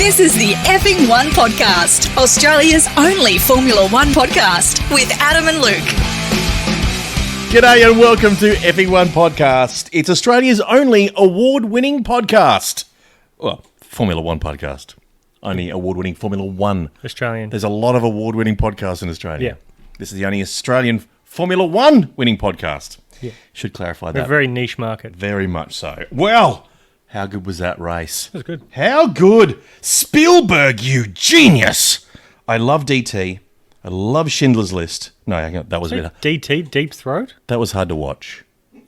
This is the Effing One Podcast, Australia's only Formula One podcast with Adam and Luke. G'day and welcome to Effing One Podcast. It's Australia's only award-winning podcast. Well, Formula One podcast. Only award-winning Formula One. Australian. There's a lot of award-winning podcasts in Australia. Yeah. This is the only Australian Formula One winning podcast. Yeah. Should clarify We're that. a very niche market. Very much so. Well, how good was that race? That was good. How good? Spielberg, you genius! I love DT. I love Schindler's List. No, that was better. DT, Deep Throat? That was hard to watch.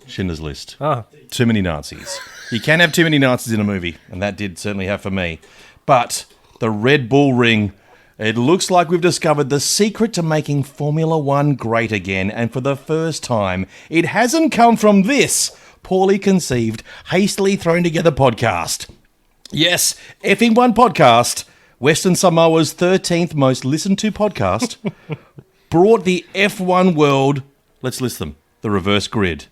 Schindler's List. Oh. Too many Nazis. You can't have too many Nazis in a movie, and that did certainly have for me. But the Red Bull Ring, it looks like we've discovered the secret to making Formula One great again, and for the first time, it hasn't come from this poorly conceived, hastily thrown together podcast. Yes, Effing One Podcast, Western Samoa's 13th most listened to podcast, brought the F1 world, let's list them, the reverse grid,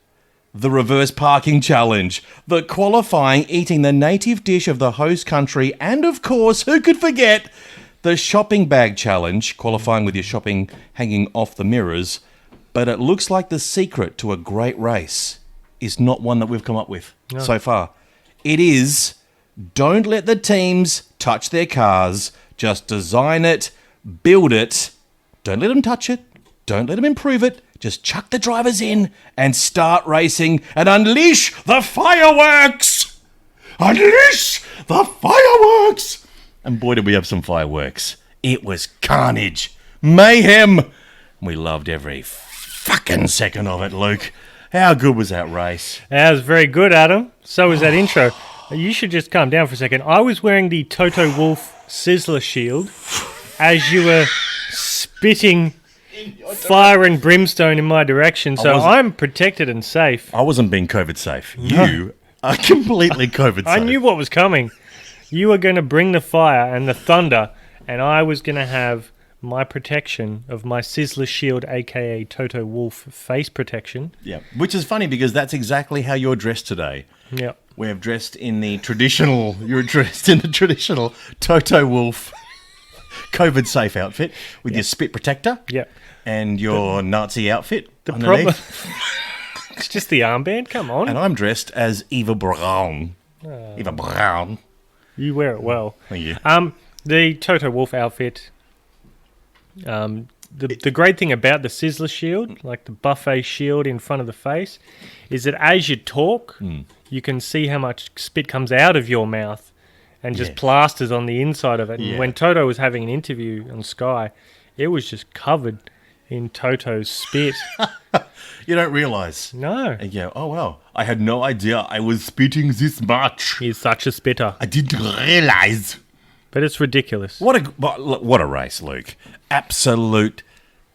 the reverse parking challenge, the qualifying eating the native dish of the host country, and of course, who could forget, the shopping bag challenge, qualifying with your shopping hanging off the mirrors. But it looks like the secret to a great race is not one that we've come up with so far. It is, don't let the teams touch their cars, just design it, build it, don't let them touch it, don't let them improve it, just chuck the drivers in and start racing and unleash the fireworks! Unleash the fireworks! And boy, did we have some fireworks. It was carnage, mayhem. We loved every fucking second of it, Luke. How good was that race? That was very good, Adam. So was that intro. You should just calm down for a second. I was wearing the Toto Wolff Sizzler shield as you were spitting fire and brimstone in my direction, so I'm protected and safe. I wasn't being COVID safe. You are completely COVID safe. I knew what was coming. You were going to bring the fire and the thunder, and I was going to have my protection of my Sizzler shield, a.k.a. Toto Wolff face protection. Yeah, which is funny because that's exactly how you're dressed today. Yeah. We're dressed in the traditional, you're dressed in the traditional Toto Wolff COVID safe outfit with your spit protector. Yeah. And your Nazi outfit. The problem. It's just the armband, come on. And I'm dressed as Eva Braun. Eva Braun. You wear it well. Thank you. The Toto Wolff outfit, the great thing about the Sizzler shield, like the buffet shield in front of the face, is that as you talk, you can see how much spit comes out of your mouth and just plasters on the inside of it. Yeah. And when Toto was having an interview on Sky, it was just covered in Toto's spit. You don't realise. No. And you go, oh, wow, I had no idea I was spitting this much. He's such a spitter. I didn't realise. But it's ridiculous. What a race, Luke. Absolute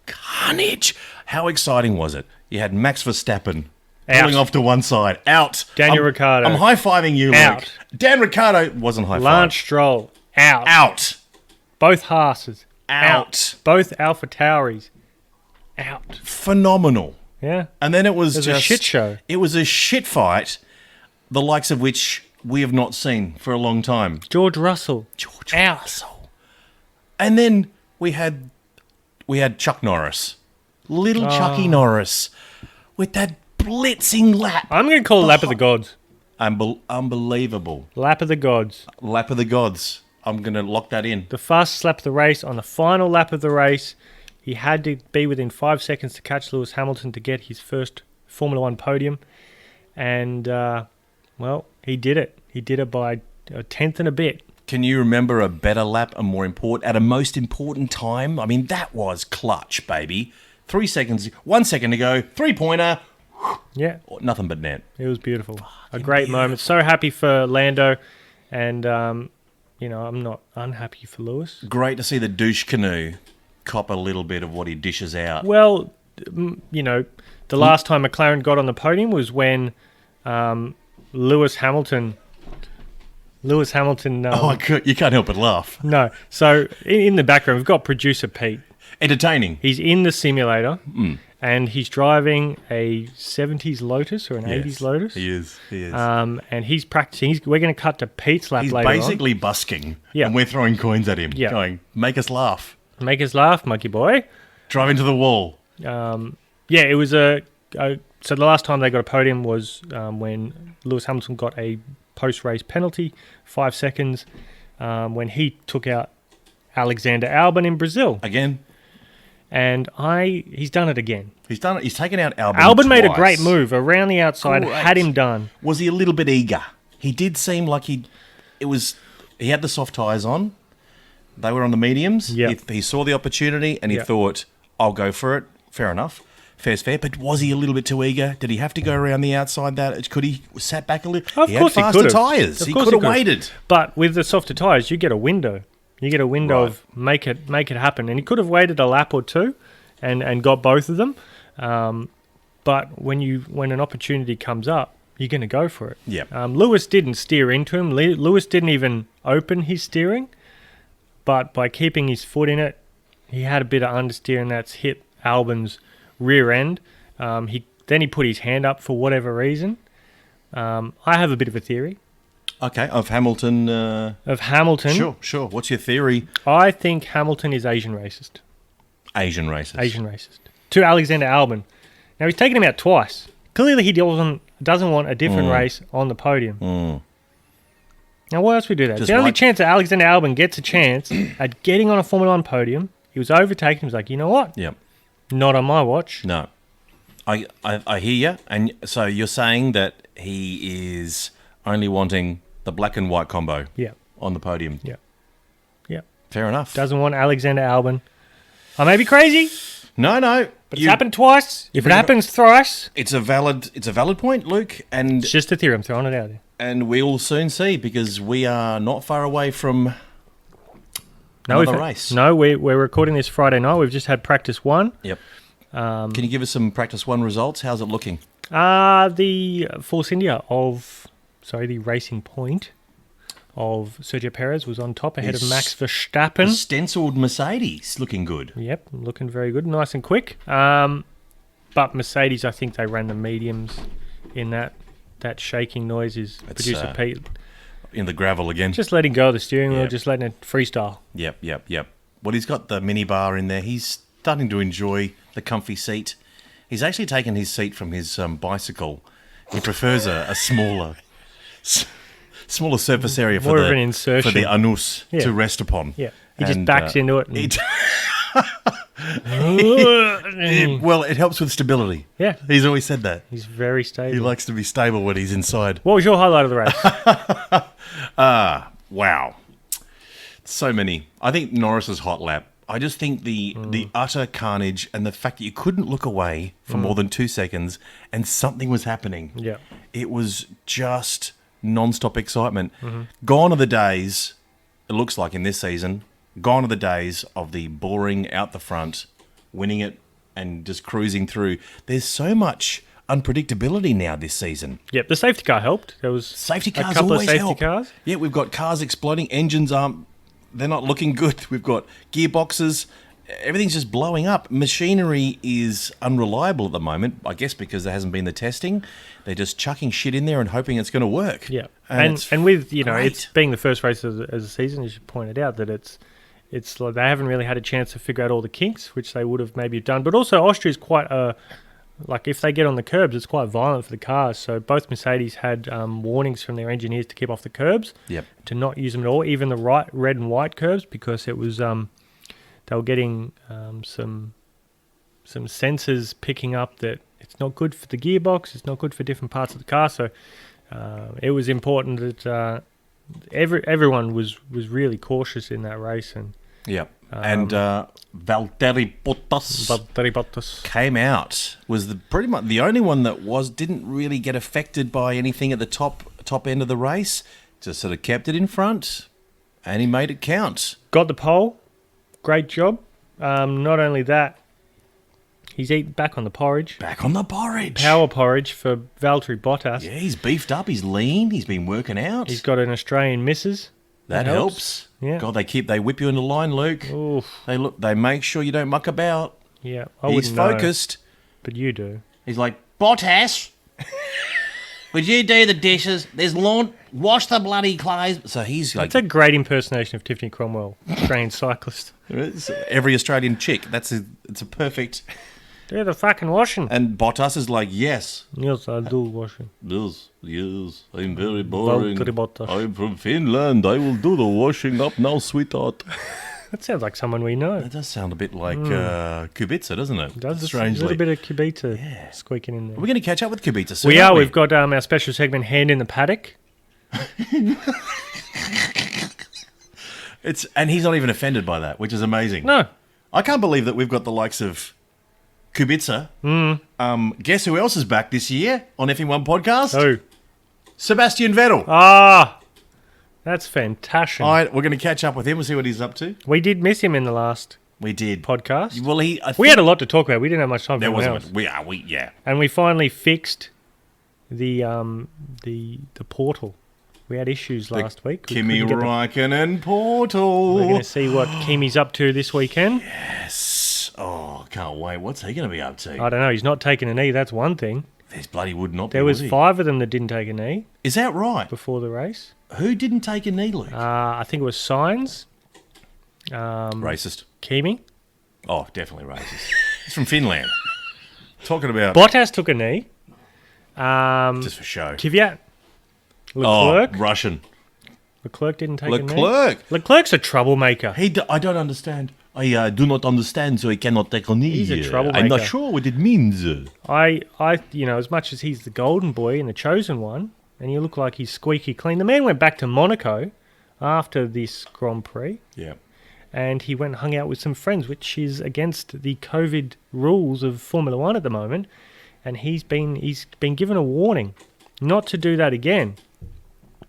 carnage. How exciting was it? You had Max Verstappen pulling off to one side. Out. Daniel Ricciardo. I'm high-fiving you, Out. Luke. Dan Ricciardo wasn't high-fiving. Lance Stroll. Out. Out. Both Haas's. Out. Both Alpha Tauris. Out. Phenomenal. Yeah. And then it was It was just a shit show. It was a shit fight, the likes of which we have not seen for a long time. George Russell. Out. Russell. And then we had Chuck Norris. Little Chucky Norris with that blitzing lap. I'm going to call it Lap of the Gods. Unbelievable. Lap of the Gods. Lap of the Gods. I'm going to lock that in. The fastest lap of the race. On the final lap of the race, he had to be within 5 seconds to catch Lewis Hamilton to get his first Formula One podium. And, well, he did it. He did it by a tenth and a bit. Can you remember a better lap, at a most important time? I mean, that was clutch, baby. 3 seconds, 1 second to go, three-pointer. Yeah. Nothing but net. It was beautiful. A great moment. So happy for Lando. And, I'm not unhappy for Lewis. Great to see the douche canoe cop a little bit of what he dishes out. Well, the last time McLaren got on the podium was when Lewis Hamilton. You can't help but laugh. No. So in the background, we've got producer Pete. Entertaining. He's in the simulator, and he's driving a 70s Lotus or an 80s Lotus. He is. And he's practicing. We're going to cut to Pete's lap He's later on. basically busking, Yeah. and we're throwing coins at him, Yeah. going, make us laugh. Make us laugh, monkey boy. Drive into the wall. It was so the last time they got a podium was when Lewis Hamilton got a post-race penalty, 5 seconds, when he took out Alexander Albon in Brazil. Again. And he's done it again. He's done it. He's taken out Albon Albon made a twice. great move around the outside, Great. had him done. Was he a little bit eager? He did seem like he had the soft tyres on. They were on the mediums. Yep. He saw the opportunity and he Yep. thought, I'll go for it. Fair enough. Fair's fair. But was he a little bit too eager? Did he have to go around the outside? Could he sat back a little? Of he course had he faster could have. tyres. Of He course could have he could have. waited. But with the softer tyres, you get a window. You get a window Right. of make it happen. And he could have waited a lap or two and got both of them. But when an opportunity comes up, you're going to go for it. Yep. Lewis didn't steer into him. Lewis didn't even open his steering. But by keeping his foot in it, he had a bit of understeer, and that's hit Albon's rear end. He put his hand up for whatever reason. I have a bit of a theory. Okay, of Hamilton. Of Hamilton. Sure. What's your theory? I think Hamilton is Asian racist. Asian racist. To Alexander Albon. Now, he's taken him out twice. Clearly, he doesn't want a different race on the podium. Now, why else would we do that? Just the only like- chance that Alexander Albon gets a chance at getting on a Formula 1 podium, he was overtaken. He was like, you know what? Yep. Not on my watch. No. I hear you. And so you're saying that he is only wanting the black and white combo Yeah. on the podium. Yeah. Yeah. Fair enough. Doesn't want Alexander Albon. I may be crazy, No. but it's happened twice. If it happens thrice, It's a valid point, Luke, and it's just a theory. I'm throwing it out there. we'll soon see because we are not far away from No, another race. No, we're recording this Friday night. We've just had practice 1. Yep. Can you give us some practice 1 results? How's it looking? The Force India the Racing Point of Sergio Perez was on top ahead of Max The Verstappen. stenciled Mercedes looking good. Yep, looking very good, nice and quick. But Mercedes, I think they ran the mediums in that shaking noise is producer Pete. In the gravel again. Just letting go of the steering wheel, Yep. just letting it freestyle. Yep. Well, he's got the mini bar in there. He's starting to enjoy the comfy seat. He's actually taken his seat from his bicycle. He prefers a smaller surface area More of an insertion. for the anus Yeah. to rest upon. Yeah, he just backs into it. And Well, it helps with stability. Yeah. He's always said that. he's very stable. He likes to be stable when he's inside. What was your highlight of the race? Wow. So many. I think Norris's hot lap. I just think the utter carnage and the fact that you couldn't look away for more than 2 seconds and something was happening. Yeah. It was just non-stop excitement. Gone are the days, it looks like in this season, gone are the days of the boring out the front, winning it and just cruising through. There's so much unpredictability now this season. Yep, the safety car helped. There was Safety a cars couple always of safety help. cars. Yeah, we've got cars exploding, engines they're not looking good. We've got gearboxes, everything's just blowing up. Machinery is unreliable at the moment, I guess because there hasn't been the testing. They're just chucking shit in there and hoping it's going to work. Yeah, it's and with it's great. being the first race of the season, as you pointed out, that it's like they haven't really had a chance to figure out all the kinks, which they would have maybe done. But also Austria's quite like if they get on the curbs, it's quite violent for the cars. So both Mercedes had warnings from their engineers to keep off the curbs, Yep. to not use them at all, even the red and white curbs, because it was they were getting some sensors picking up that it's not good for the gearbox, it's not good for different parts of the car. So it was important that everyone was really cautious in that race. And Yeah. And Valtteri Bottas came out, was pretty much the only one that didn't really get affected by anything at the top end of the race. Just sort of kept it in front, and he made it count. got the pole, great job. Not only that, he's eaten back on the porridge. Back on the porridge. Power porridge for Valtteri Bottas. Yeah, he's beefed up, he's lean, he's been working out. He's got an Australian missus. That helps. Yeah. God, they whip you into line, Luke. Oof. They make sure you don't muck about. Yeah, He's focused. But you do. He's like, Bottas, would you do the dishes? There's lawn. Wash the bloody clothes. So he's like... That's a great impersonation of Tiffany Cromwell, Australian cyclist. Every Australian chick. It's a perfect... Do the fucking washing. And Bottas is like, yes. Yes, I do washing. Yes, I'm very boring. Valtteri Bottas. I'm from Finland. I will do the washing up now, sweetheart. That sounds like someone we know. That does sound a bit like Kubica, doesn't it? It does. Strangely. A little bit of Kubica squeaking in there. We're going to catch up with Kubica soon. We are. Aren't We've got our special segment, Hand in the Paddock. And he's not even offended by that, which is amazing. No. I can't believe that we've got the likes of Kubica. Guess who else is back this year on Effing One podcast? Oh. Sebastian Vettel. Ah, that's fantastic. All right, we're going to catch up with him and see what he's up to. We did miss him in the last We did. podcast. Well, We had a lot to talk about. We didn't have much time for There anyone was else. yeah. And we finally fixed the portal. We had issues last week. We Kimi couldn't get Räikkönen portal. We're going to see what Kimi's up to this weekend. Yes. Oh, can't wait. What's he going to be up to? I don't know. He's not taking a knee. That's one thing. There's bloody would not be. There was he? 5 of them that didn't take a knee Is that right? before the race. Who didn't take a knee, Luke? I think it was Sainz, Racist. Kimi. Oh, definitely racist. He's from Finland. Talking about Bottas took a knee. just for show. Kvyat. Leclerc. Oh, Russian. Leclerc didn't take a knee. Leclerc. Leclerc's a troublemaker. I don't understand. I do not understand, so he cannot take a knee. He's a troublemaker. I'm not sure what it means. As much as he's the golden boy and the chosen one, and you look like he's squeaky clean. The man went back to Monaco after this Grand Prix, Yeah. and he went and hung out with some friends, which is against the COVID rules of Formula One at the moment. And he's been given a warning not to do that again,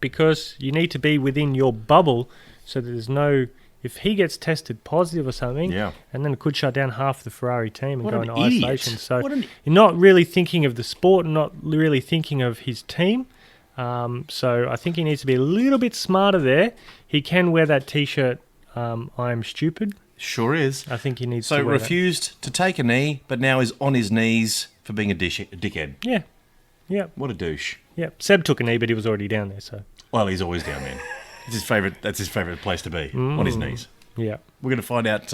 because you need to be within your bubble, so that there's no. If he gets tested positive or something, and then it could shut down half the Ferrari team and What go an into idiot. isolation. So What an- you're not really thinking of the sport, not really thinking of his team. So I think he needs to be a little bit smarter there. He can wear that T-shirt, I'm stupid. Sure is. I think he needs So to wear refused to take a knee, but now is on his knees for being a dickhead. that. Yeah. What a douche. Yeah. Seb took a knee, but he was already down there, so... Well, he's always down there. It's his favourite. That's his favourite place to be, on his knees. Yeah. We're going to find out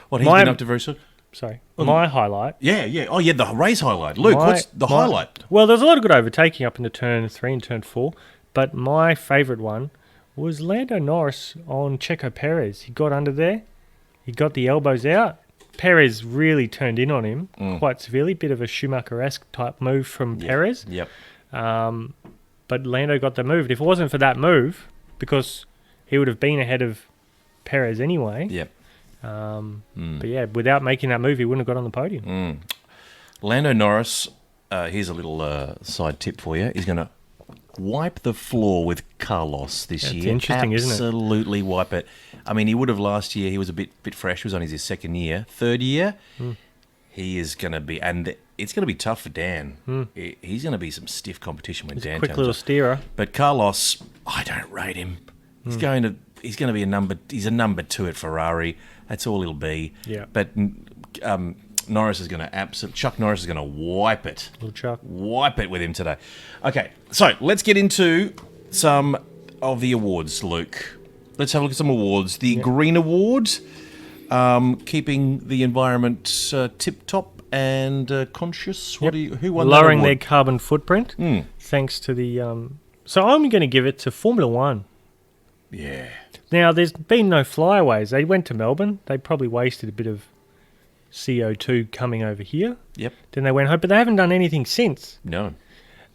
what he's been up to very soon. Sorry. My highlight... Yeah. Oh, yeah, the race highlight. Luke, what's the highlight? Well, there's a lot of good overtaking up into turn 3 and turn 4, but my favourite one was Lando Norris on Checo Perez. He got under there. He got the elbows out. Perez really turned in on him quite severely. Bit of a Schumacher-esque type move from Perez. Yep. But Lando got the move. If it wasn't for that move, because he would have been ahead of Perez anyway. Yep. But yeah, without making that move, he wouldn't have got on the podium. Lando Norris, here's a little side tip for you. He's going to wipe the floor with Carlos this year. Interesting, isn't it? Absolutely wipe it. I mean, he would have last year. He was a bit fresh. He was on his second year. Third year, he is going to be... And it's going to be tough for Dan. He's going to be some stiff competition when Dan Quick turns little up. steerer. But Carlos, I don't rate him. He's going to be a number... He's a number 2 at Ferrari. That's all he'll be. Yeah. But... Norris is going to Chuck Norris is going to wipe it. Little Chuck. Wipe it with him today. Okay, so let's get into some of the awards, Luke. Let's have a look at some awards. The Green Award, keeping the environment tip-top and conscious. Who won that Lowering their award? carbon footprint, thanks to the... So I'm going to give it to Formula One. Yeah. Now, there's been no flyaways. They went to Melbourne. They probably wasted a bit of CO2 coming over here. Yep. Then they went home, but they haven't done anything since. No.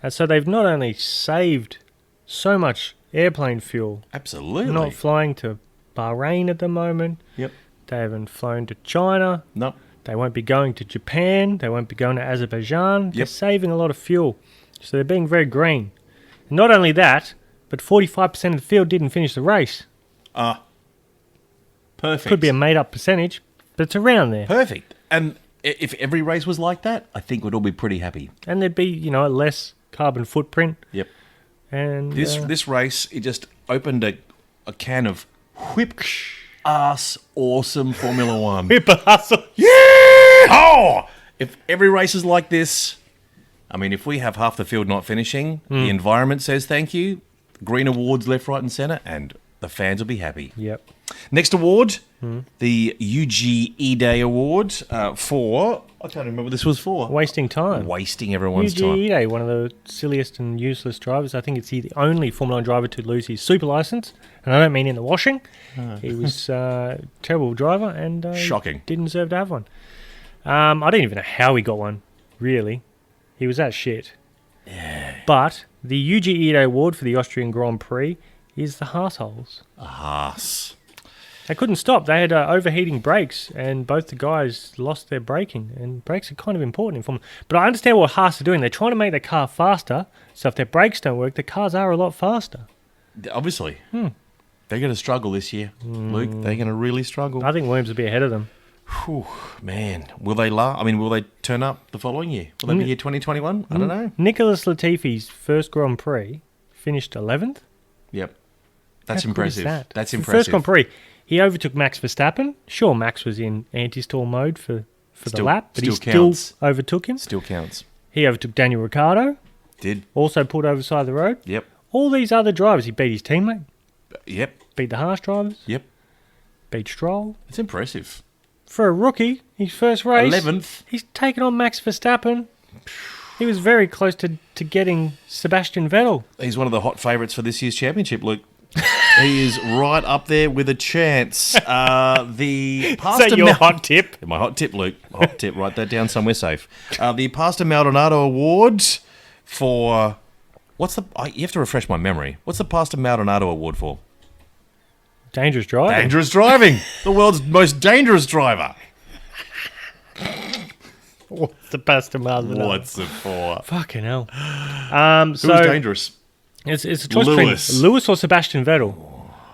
And so they've not only saved so much airplane fuel, Absolutely. not flying to Bahrain at the moment. Yep. They haven't flown to China. No. They won't be going to Japan. They won't be going to Azerbaijan. They're Yep. saving a lot of fuel. So they're being very green. And not only that, but 45% of the field didn't finish the race. Perfect. Could be a made-up percentage, but it's around there. Perfect. And if every race was like that, I think we'd all be pretty happy. And there'd be, a less carbon footprint. Yep. And This race, it just opened a can of whip-ass awesome Formula One. Whip hustle. Yeah! Oh! if every race is like this, I mean, if we have half the field not finishing, the environment says thank you, green awards left, right, and centre, and the fans will be happy. Yep. Next award, the UGE Day Award for, I can't remember what this was for. Wasting time. Wasting everyone's UGE time. Day, one of the silliest and useless drivers. I think it's the only Formula 1 driver to lose his super license, and I don't mean in the washing. He was a terrible driver and Shocking. didn't deserve to have one. I don't even know how he got one, really. He was that shit. Yeah. But the UGE Day Award for the Austrian Grand Prix is the Haas-holes. Haas. They couldn't stop. They had overheating brakes, and both the guys lost their braking. And brakes are kind of important in Formula. But I understand what Haas are doing. They're trying to make their car faster, so if their brakes don't work, the cars are a lot faster. Obviously. They're going to struggle this year, Luke. They're going to really struggle. I think Williams will be ahead of them. Whew, man. Will they will they turn up the following year? Will they be here 2021? I don't know. Nicholas Latifi's first Grand Prix finished 11th. Yep. That's How cool is impressive. that? That's The impressive. First Grand Prix. He overtook Max Verstappen. Sure, Max was in anti-stall mode for the lap, but he still still overtook him. Still counts. He overtook Daniel Ricciardo. Did. Also pulled over the side of the road. Yep. All these other drivers, he beat his teammate, Yep. beat the Haas drivers, Yep. beat Stroll. It's impressive. For a rookie, his first race, 11th. he's taken on Max Verstappen. He was very close to getting Sebastian Vettel. He's one of the hot favourites for this year's championship, Luke. He is right up there with a chance. The Is Pastor that your hot tip? My hot tip, Luke. Hot tip. Write that down somewhere safe. The Pastor Maldonado Award for... you have to refresh my memory. What's the Pastor Maldonado Award for? Dangerous driving. Dangerous driving. The world's most dangerous driver. What's the Pastor Maldonado? What's it for? Fucking hell. Who's dangerous? It's a choice between Lewis or Sebastian Vettel.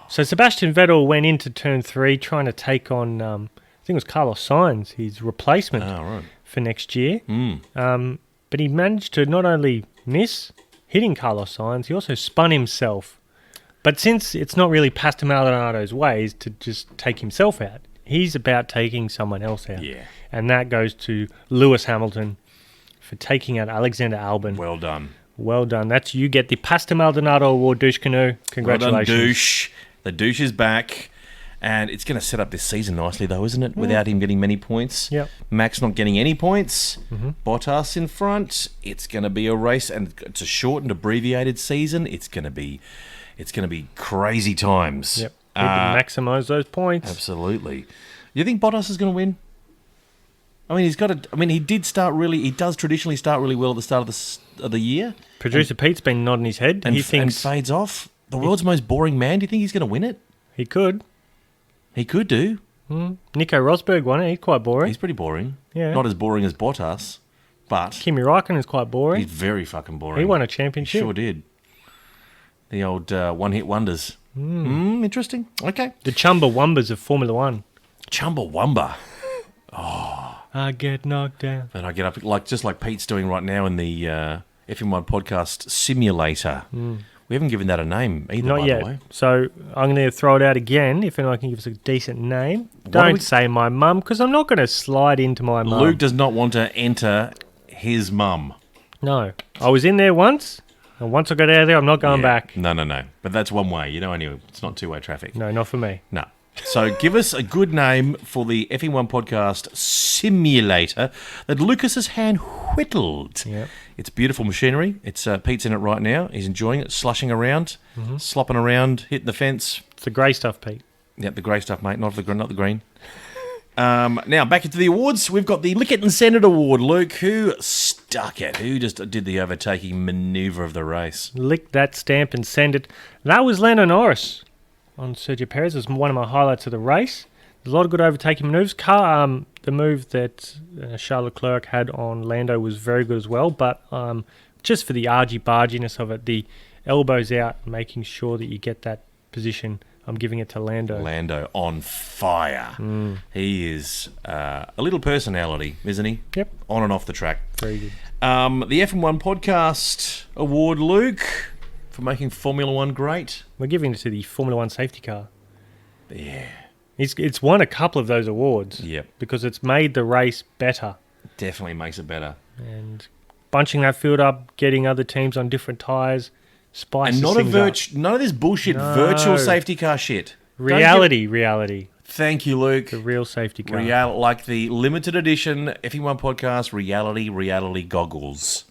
So Sebastian Vettel went into turn 3 trying to take on, I think it was Carlos Sainz, his replacement for next year. But he managed to not only miss hitting Carlos Sainz, he also spun himself. But since it's not really Pastor Maldonado's ways to just take himself out, he's about taking someone else out. Yeah. And that goes to Lewis Hamilton for taking out Alexander Albon. Well done. Well done. That's you get the Pastor Maldonado Award, Douche Canoe. Congratulations. Well done, Douche. The Douche is back. And it's going to set up this season nicely, though, isn't it? Without him getting many points. Yep. Max not getting any points. Bottas in front. It's going to be a race, and it's a shortened, abbreviated season. It's going to be crazy times. Yep. Need to maximise those points. Absolutely. You think Bottas is going to win? I mean, he does traditionally start really well at the start of the year. Producer Pete's been nodding his head. And He thinks fades off. The world's most boring man. Do you think he's going to win it? he could. He could do. Nico Rosberg won it. He's quite boring. He's pretty boring. Yeah. Not as boring as Bottas, but Kimi Räikkönen is quite boring. he's very fucking boring. He won a He championship. sure did. The old one-hit wonders. Interesting. Okay. The Chumbawambas of Formula 1. Chumbawamba. I get knocked down. Then I get up, just like Pete's doing right now in the Effing podcast simulator. We haven't given that a name either, Not by yet. the way. So I'm going to throw it out again if anyone can give us a decent name. Don't say my mum, because I'm not going to slide into my mum. Luke does not want to enter his mum. No. I was in there once, and once I got out of there, I'm not going back. No. But that's one way. Anyway, it's not two-way traffic. No, not for me. No. So give us a good name for the F1 podcast simulator that Lucas has hand whittled. Yep. It's beautiful machinery. It's Pete's in it right now. He's enjoying it, slushing around, slopping around, hitting the fence. It's the grey stuff, Pete. Yep, the grey stuff, mate, not the green. Now, back into the awards. We've got the Lick It and Send It Award. Luke, who stuck it? Who just did the overtaking manoeuvre of the race? Lick that stamp and send it. That was Lando Norris on Sergio Perez. It was one of my highlights of the race. There's a lot of good overtaking manoeuvres. The move that Charles Leclerc had on Lando was very good as well, but just for the argy-barginess of it, the elbows out, making sure that you get that position, I'm giving it to Lando. Lando on fire. He is a little personality, isn't he? Yep. On and off the track. Very good. The F1 Podcast Award, Luke, for making Formula 1 great. We're giving it to the Formula 1 safety car. Yeah. It's won a couple of those awards. Yep. Because it's made the race better. Definitely makes it better. And bunching that field up, getting other teams on different tyres, spices And not things up. none of this bullshit No. virtual safety car shit. Reality. Thank you, Luke. The real safety car. Like the limited edition Effing podcast reality goggles.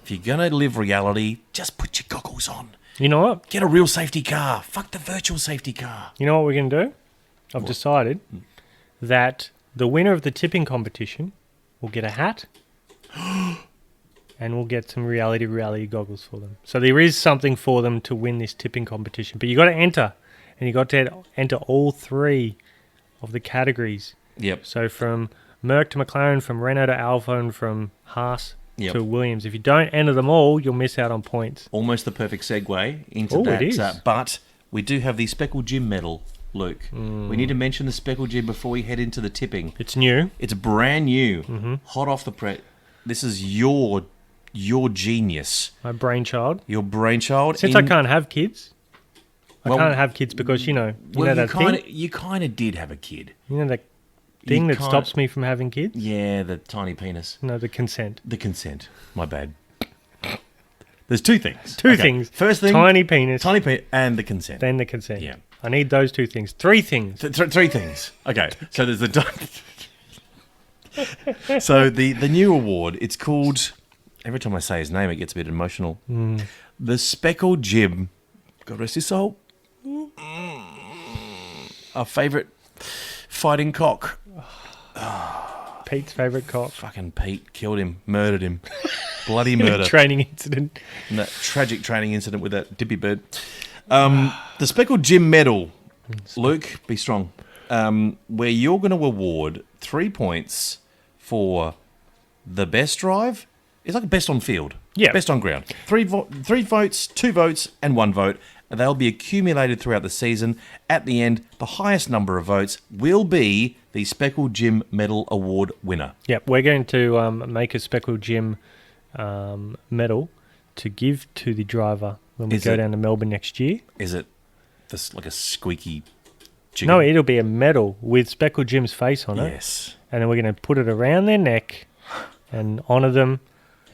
If you're going to live reality, just put your goggles on. You know what? Get a real safety car. Fuck the virtual safety car. You know what we're going to do? I've decided that the winner of the tipping competition will get a hat and we'll get some reality goggles for them. So there is something for them to win this tipping competition. But you got to enter, and you got to enter all 3 of the categories. Yep. So from Merc to McLaren, from Renault to Alfa, and from Haas to Williams. If you don't enter them all, you'll miss out on points. Almost the perfect segue into that. It is. But we do have the Speckled Jim medal, Luke. We need to mention the Speckled Jim before we head into the tipping. It's new. It's brand new, hot off the press. This is your genius. My brainchild. Your brainchild. Since I can't have kids. I can't have kids because, you know that thing? You kind of did have a kid. You know that thing that stops me from having kids? Yeah, the tiny penis. No, the consent. The consent. My bad. There's 2 things. Two things. First thing, tiny penis. And the consent. Then the consent. Yeah. I need those 2 things. 3 things. 3 things. Okay, so there's so the new award. It's called. Every time I say his name, it gets a bit emotional. The Speckled Jim. God rest his soul. Our favourite fighting cock. Pete's favourite cock. Fucking Pete killed him, murdered him. Bloody murder. Training incident. And that tragic training incident with that dippy bird. The Speckled Jim medal. Luke, be strong. Where you're going to award 3 points for the best drive. It's like a best on field. Yeah. Best on ground. 3 votes, 2 votes, and 1 vote. And they'll be accumulated throughout the season. At the end, the highest number of votes will be the Speckled Jim Medal Award winner. Yep, we're going to make a Speckled Jim medal to give to the driver when we go down to Melbourne next year. Is it this like a squeaky chicken? No, it'll be a medal with Speckled Jim's face on it. Yes. And then we're going to put it around their neck and honour them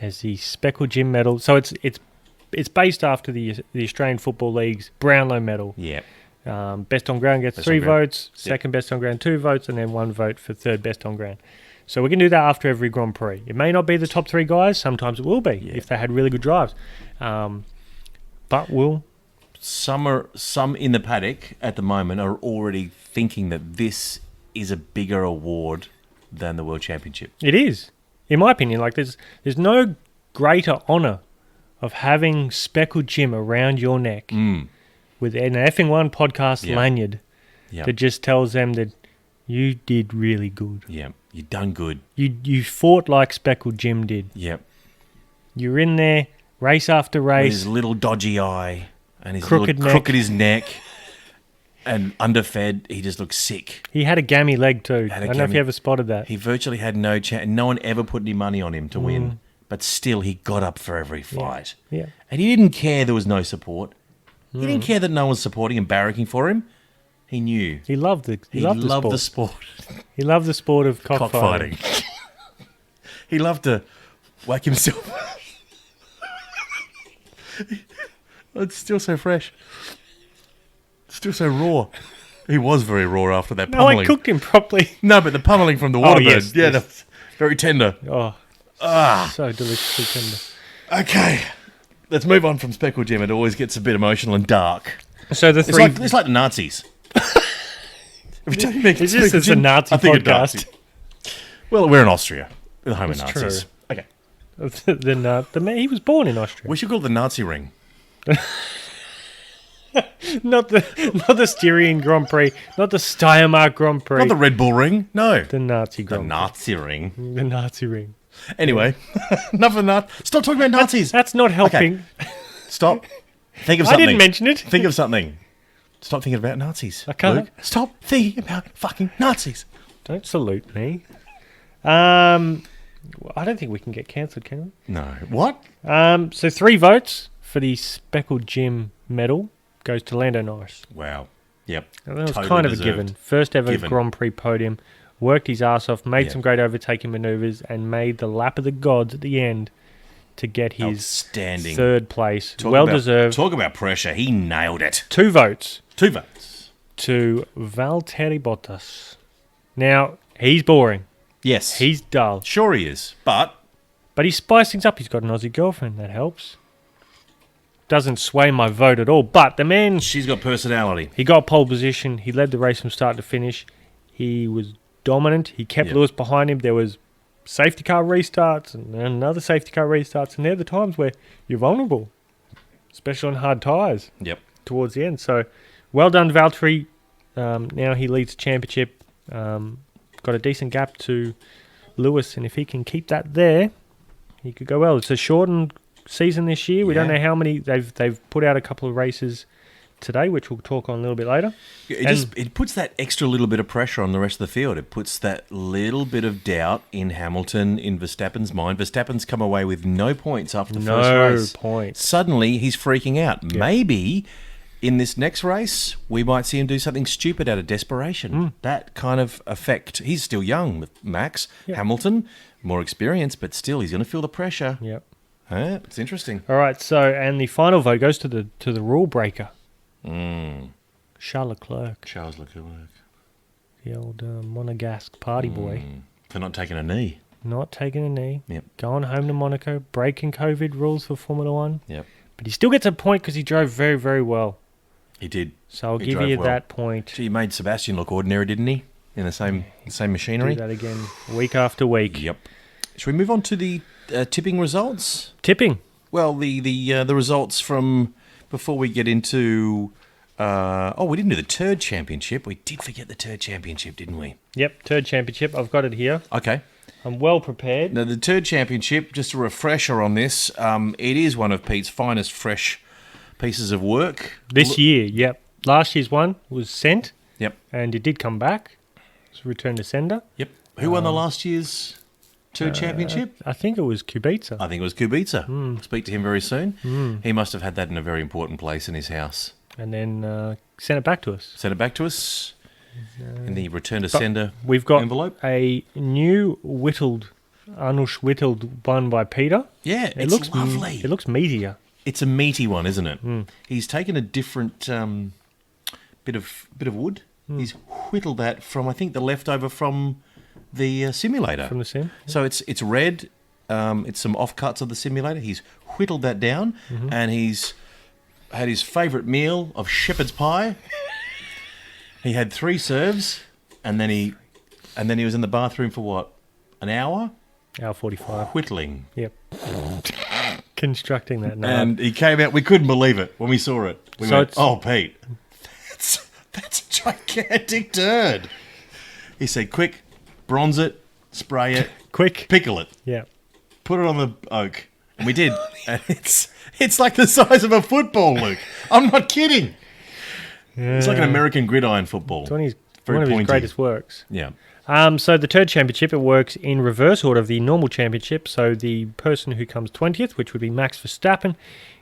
as the Speckled Jim medal. So it's based after the Australian Football League's Brownlow medal. Yeah. Best on ground gets Best 3 on ground. votes, second best on ground 2 votes, and then 1 vote for third best on ground. So we can do that after every Grand Prix. It may not be the top 3 guys. Sometimes it will be if they had really good drives. But we'll... Some in the paddock at the moment are already thinking that this is a bigger award than the World Championship. It is. In my opinion, like there's no greater honour of having Speckled Jim around your neck with an Effing One podcast lanyard that just tells them that you did really good. Yeah, you done good. You fought like Speckled Jim did. Yep. You're in there, race after With race. his little dodgy eye and his Crooked little neck. crook at his neck and underfed. He just looks sick. He had a gammy leg too. I don't know if you ever spotted that. He virtually had no chance. No one ever put any money on him to win. But still, he got up for every fight. Yeah. And he didn't care there was no support. He didn't care that no one was supporting and barracking for him. He knew. He loved the sport. He loved the sport of cockfighting. He loved to whack himself. It's still so fresh. Still so raw. He was very raw after that No, pummeling. I cooked him properly. No, but the pummeling from the waterbird. yes, yeah, yes. that's very tender. Oh, so deliciously tender. Okay. Let's move on from Speckled Jim. It always gets a bit emotional and dark. So the It's three... like the Nazis. Is this as a Nazi I think podcast? Nazi. Well, we're in Austria. We're the home of That's Nazis. true. Okay. Then he was born in Austria. We should call it the Nazi ring. Not the Styrian Grand Prix, not the Steiermark Grand Prix. Not the Red Bull ring. No. The Nazi The Grand Prix. Nazi ring. The Nazi ring. Anyway, enough of that. Stop talking about Nazis. That's not helping. Stop. Think of I something. didn't mention it. Think of something. Stop thinking about Nazis. I can't. Luke. Stop thinking about fucking Nazis. Don't salute me. I don't think we can get cancelled, can No. What? we? So 3 votes for the Speckled Jim medal goes to Lando Norris. Wow. Yep. Now, that was Totally kind of deserved. a given. First ever Given. Grand Prix podium. worked his ass off, made Yeah. some great overtaking manoeuvres, and made the lap of the gods at the end to get his Outstanding. third place. Talk Well about- deserved. Talk about pressure. He nailed it. 2 votes 2 votes. to Valtteri Bottas. Now, he's boring. Yes. He's dull. Sure he is. But But he spiced things up. He's got an Aussie girlfriend. That helps. Doesn't sway my vote at all. But the man, she's got personality. he got pole position. He led the race from start to finish. He was dominant. He kept Yep. Lewis behind him. There was safety car restarts and another safety car restarts. And they're the times where you're vulnerable, especially on hard tyres Yep. towards the end. So well done, Valtteri. Now he leads the championship. Got a decent gap to Lewis. And if he can keep that there, he could go well. It's a shortened season this year. We don't Yeah. know how many. They've put out a couple of races today, which we'll talk on a little bit later. It puts that extra little bit of pressure on the rest of the field. It puts that little bit of doubt in Hamilton, in Verstappen's mind. Verstappen's come away with no points after the first race. No points. Suddenly, he's freaking out. Maybe in this next race, we might see him do something stupid out of desperation. That kind of effect. He's still young, with Max. Hamilton, more experience, but still, he's going to feel the pressure. Yep. It's interesting. All right. So, and the final vote goes to the rule breaker, Charles Leclerc, Charles Leclerc. the old Monegasque party boy, For not taking a knee. not taking a knee, Yep. going home to Monaco, breaking COVID rules for Formula One. Yep. But he still gets a point because he drove very, very well. He did. So I'll He give drove you well. that point. Gee, he made Sebastian look ordinary, didn't he? In the same Do machinery. that again week after week. Yep. Should we move on to the tipping results? Tipping. Well, the results from before we get into. We didn't do the Turd Championship. We did forget the Turd Championship, didn't we? Yep, Turd Championship. I've got it here. Okay. I'm well prepared. Now, the Turd Championship, just a refresher on this, it is one of Pete's finest fresh pieces of work. This year, yep. Last year's one was sent, Yep. and it did come back. It's returned to sender. Yep. Who won the last year's Turd Championship? I think it was Kubica. I think it was Kubica. Speak to him very soon. He must have had that in a very important place in his house. And then sent it back to us. Send it back to us in the return to sender We've got envelope. a new Arnush whittled one by Peter. Yeah, It it's looks lovely. It looks meatier. It's a meaty one, isn't it? He's taken a different bit of wood. He's whittled that from, I think, the leftover from the simulator. From the sim. So it's red. It's some offcuts of the simulator. He's whittled that down, and he's had his favourite meal of shepherd's pie. He had 3 serves, and then he was in the bathroom for what, an hour? Hour 45. Whittling. Yep. Constructing that now. And he came out. We couldn't believe it when we saw it. We So went, it's- "Oh, Pete, that's a gigantic turd." He said, "Quick, bronze it, spray it, Quick. pickle it, Yeah. put it on the oak." And we did, and it's like the size of a football, Luke. I'm not kidding. It's like an American gridiron football. It's one of his, Very one of his pointy. greatest works. Yeah. So the Turd Championship, it works in reverse order of the normal championship. So the person who comes 20th, which would be Max Verstappen,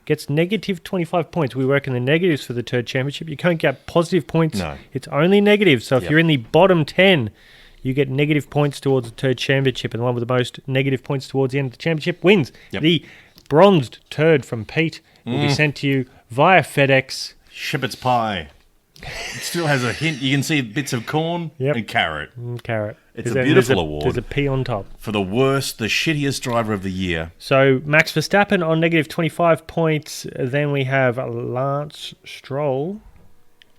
gets negative 25 points. We work in the negatives for the Turd Championship. You can't get positive points. No. It's only negative. So if Yep. you're in the bottom 10, you get negative points towards the Turd Championship. And the one with the most negative points towards the end of the championship wins. Yep. The bronzed turd from Pete will be sent to you via FedEx. Shepherd's pie. It still has a hint. You can see bits of corn Yep. and carrot. Carrot. It's a There's beautiful award. There's a P on top. For the worst, the shittiest driver of the year. So Max Verstappen on negative 25 points. Then we have Lance Stroll.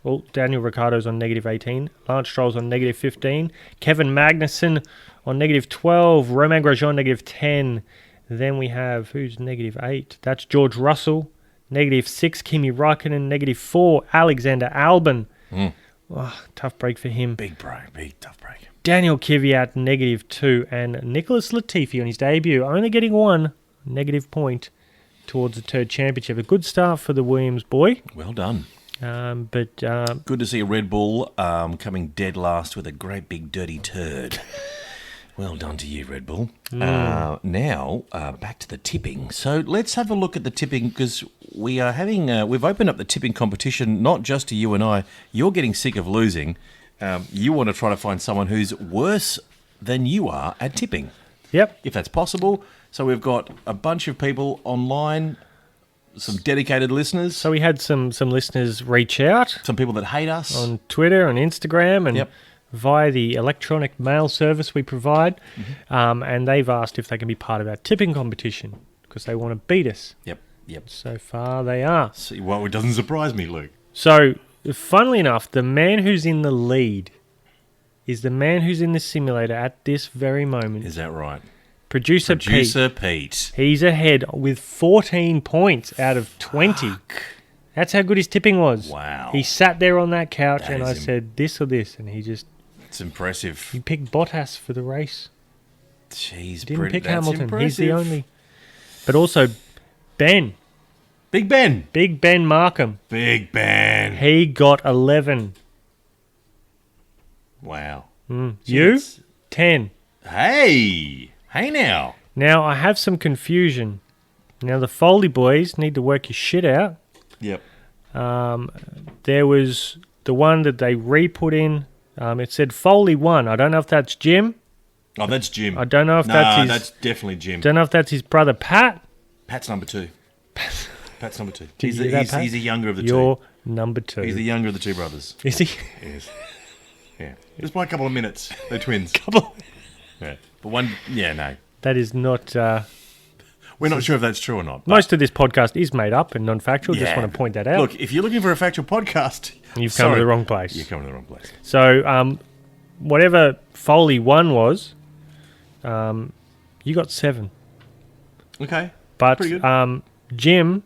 Well, Daniel Ricciardo's on negative 18. Lance Stroll's on negative 15. Kevin Magnussen on negative 12. Romain Grosjean negative 10. Then we have, who's negative 8? That's George Russell. Negative 6. Kimi Räikkönen. Negative 4. Alexander Albon. Oh, tough break for him. Big tough break. Daniel Kvyat, negative 2, and Nicholas Latifi on his debut, only getting 1 negative point towards the Turd Championship. A good start for the Williams boy, Well done. but Good to see a Red Bull coming dead last with a great big dirty turd. Well done to you, Red Bull. Now, back to the tipping. So let's have a look at the tipping because we are having, we've opened up the tipping competition not just to you and I. You're getting sick of losing. you want to try to find someone who's worse than you are at tipping, Yep. if that's possible. So we've got a bunch of people online, some dedicated listeners, So we had some listeners reach out some people that hate us. on Twitter and Instagram and Yep. via the electronic mail service we provide, Mm-hmm. and they've asked if they can be part of our tipping competition because they want to beat us. Yep. So far they are. See, well, it doesn't surprise me, Luke. So, funnily enough, the man who's in the lead is the man who's in the simulator at this very moment. Is that right? Producer Pete. He's ahead with 14 points out of 20. That's how good his tipping was. Wow. He sat there on that couch That and is I said this or this, and It's impressive. he picked Bottas for the race. Jeez, Didn't pick that's Hamilton. impressive. He's the only. But also, Ben. Big Ben. Big Ben Markham. Big Ben. He got 11. Wow. You? That's- 10. Hey now. Now, I have some confusion. Now, the Foley boys need to work your shit out. Yep. There was the one that they re-put in. It said Foley 1. I don't know if that's Jim. Oh, that's Jim. I don't know if that's his... that's definitely Jim. Don't know if that's his brother Pat. Pat's number 2. Pat's number 2. Did He's you the, hear that, he's, Pat? he's the younger of the You're two. number 2. He's the younger of the two brothers. Is he? Yes. Yeah. Just by a couple of minutes. They're twins. Couple. Yeah. But one, no. That is not... We're not sure if that's true or not. but- most of this podcast is made up and non-factual. Just Yeah. want to point that out. Look, if you're looking for a factual podcast, You've come to the wrong place. You're coming to the wrong place. So, whatever Foley 1 was, you got 7. Okay. But Pretty good. Jim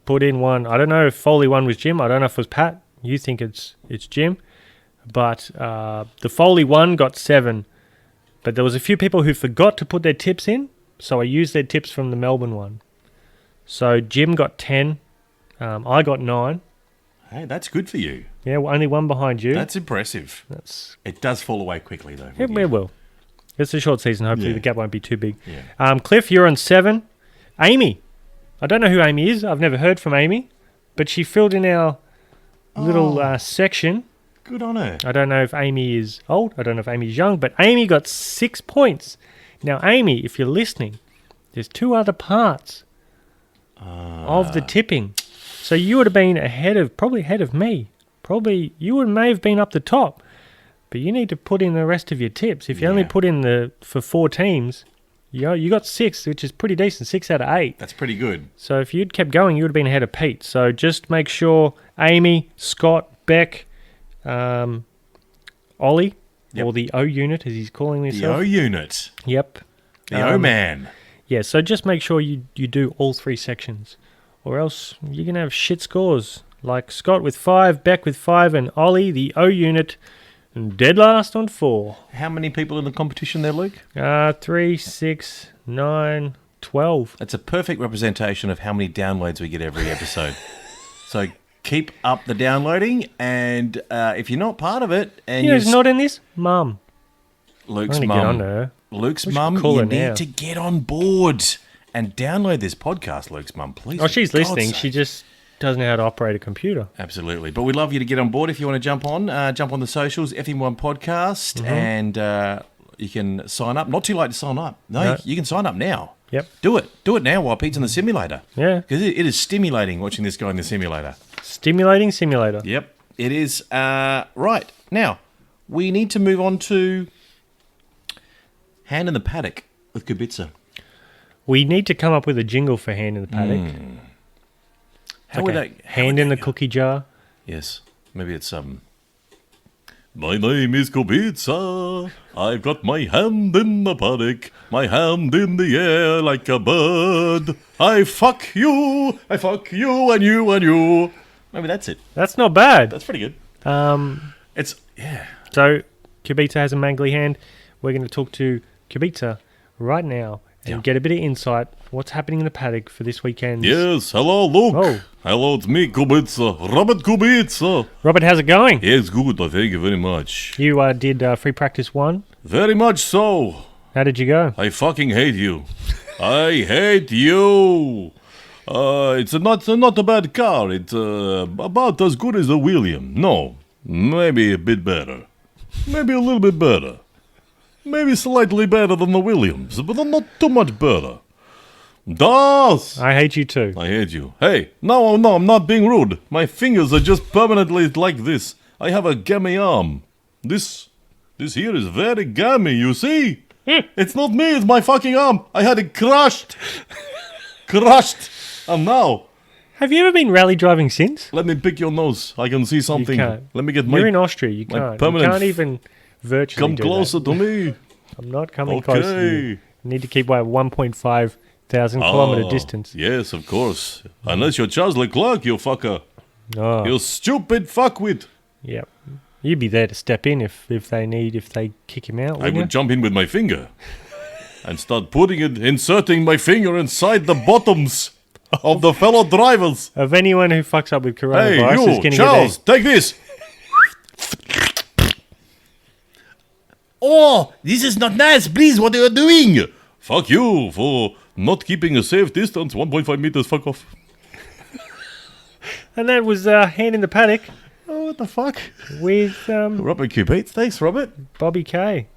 put in 1. I don't know if Foley 1 was Jim. I don't know if it was Pat. You think it's Jim. But the Foley 1 got 7. But there was a few people who forgot to put their tips in, so I used their tips from the Melbourne one. So Jim got 10. I got 9. Hey, that's good for you. Yeah, only one behind you. That's impressive. It does fall away quickly, though. Yeah, with it you. will. It's a short season. Hopefully Yeah. the gap won't be too big. Yeah. Cliff, you're on 7. Amy. I don't know who Amy is. I've never heard from Amy. But she filled in our little section. Good on her. I don't know if Amy is old. I don't know if Amy is young. But Amy got 6 points. Now, Amy, if you're listening, there's 2 other parts of the tipping. So you would have been probably ahead of me. Probably you may have been up the top. But you need to put in the rest of your tips. If you only Yeah. put in for 4 teams, you got 6, which is pretty decent. 6 out of 8. That's pretty good. So if you'd kept going, you would have been ahead of Pete. So just make sure Amy, Scott, Beck, Ollie, Yep. or the O unit as he's calling The himself. O unit. Yep. The O man. Yeah, so just make sure you do all 3 sections. Or else you're going to have shit scores. Like Scott with 5, Beck with 5, and Ollie, the O unit, dead last on 4. How many people in the competition there, Luke? 3, 6, 9, 12. That's a perfect representation of how many downloads we get every episode. So keep up the downloading, and if you're not part of it, and You know you're who's not in this? Mum. Luke's I'm gonna get on mum, her. Luke's We should mum, call you her need now. to get on board and download this podcast, Luke's mum, please. Oh, for she's God's listening. sake. She just doesn't know how to operate a computer. Absolutely. But we'd love you to get on board if you want to jump on the socials, Effing1 Podcast, and you can sign up. Not too late to sign up. No. You can sign up now. Yep. Do it. Do it now while Pete's in the simulator. Yeah. Because it is stimulating watching this guy in the simulator. Stimulating simulator. Yep, it is. Right. Now, we need to move on to Hand in the Paddock with Kubica. We need to come up with a jingle for Hand in the Paddock. How Like would a that... hand in the cookie jar. Yes. Maybe it's... My name is Kubica. I've got my hand in the paddock, my hand in the air like a bird. I fuck you, and you, and you. Maybe that's it. That's not bad. That's pretty good. It's, yeah. So, Kubica has a mangly hand. We're going to talk to Kubica right now and get a bit of insight what's happening in the paddock for this weekend. Yes, hello, Luke. Oh. Hello, it's me, Kubica. Robert Kubica. Robert, how's it going? Yes, good, thank you very much. You did free practice 1. Very much so. How did you go? I fucking hate you. I hate you. It's not a bad car. It's about as good as a William. No, Maybe a bit better. Maybe a little bit better. Maybe slightly better than the Williams, but not too much better. Das! I hate you too. I hate you. Hey, no, I'm not being rude. My fingers are just permanently like this. I have a gammy arm. This here is very gammy, you see? It's not me, it's my fucking arm. I had it crushed. And now, Have you ever been rally driving since? let me pick your nose. I can see something. You can't. Let me get You're in my... Austria. You my can't. You permanent can't even virtually Come do closer that. to me. I'm not coming close to you. Okay. You need to keep away 1.5 thousand kilometer distance. Yes, of course. Unless you're Charles Leclerc, you fucker. Oh, You stupid fuckwit. yeah. You'd be there to step in if they kick him out. I Wouldn't would jump in with my finger and start inserting my finger inside the bottoms of the fellow drivers. Of anyone who fucks up with Hey, coronavirus is you, going to Charles, take this. Oh, this is not nice. Please, what are you doing? Fuck you for not keeping a safe distance. 1.5 meters, fuck off. And that was Hand in the Paddock Oh, what the fuck? with Robert Kubica. Thanks, Robert. Bobby K.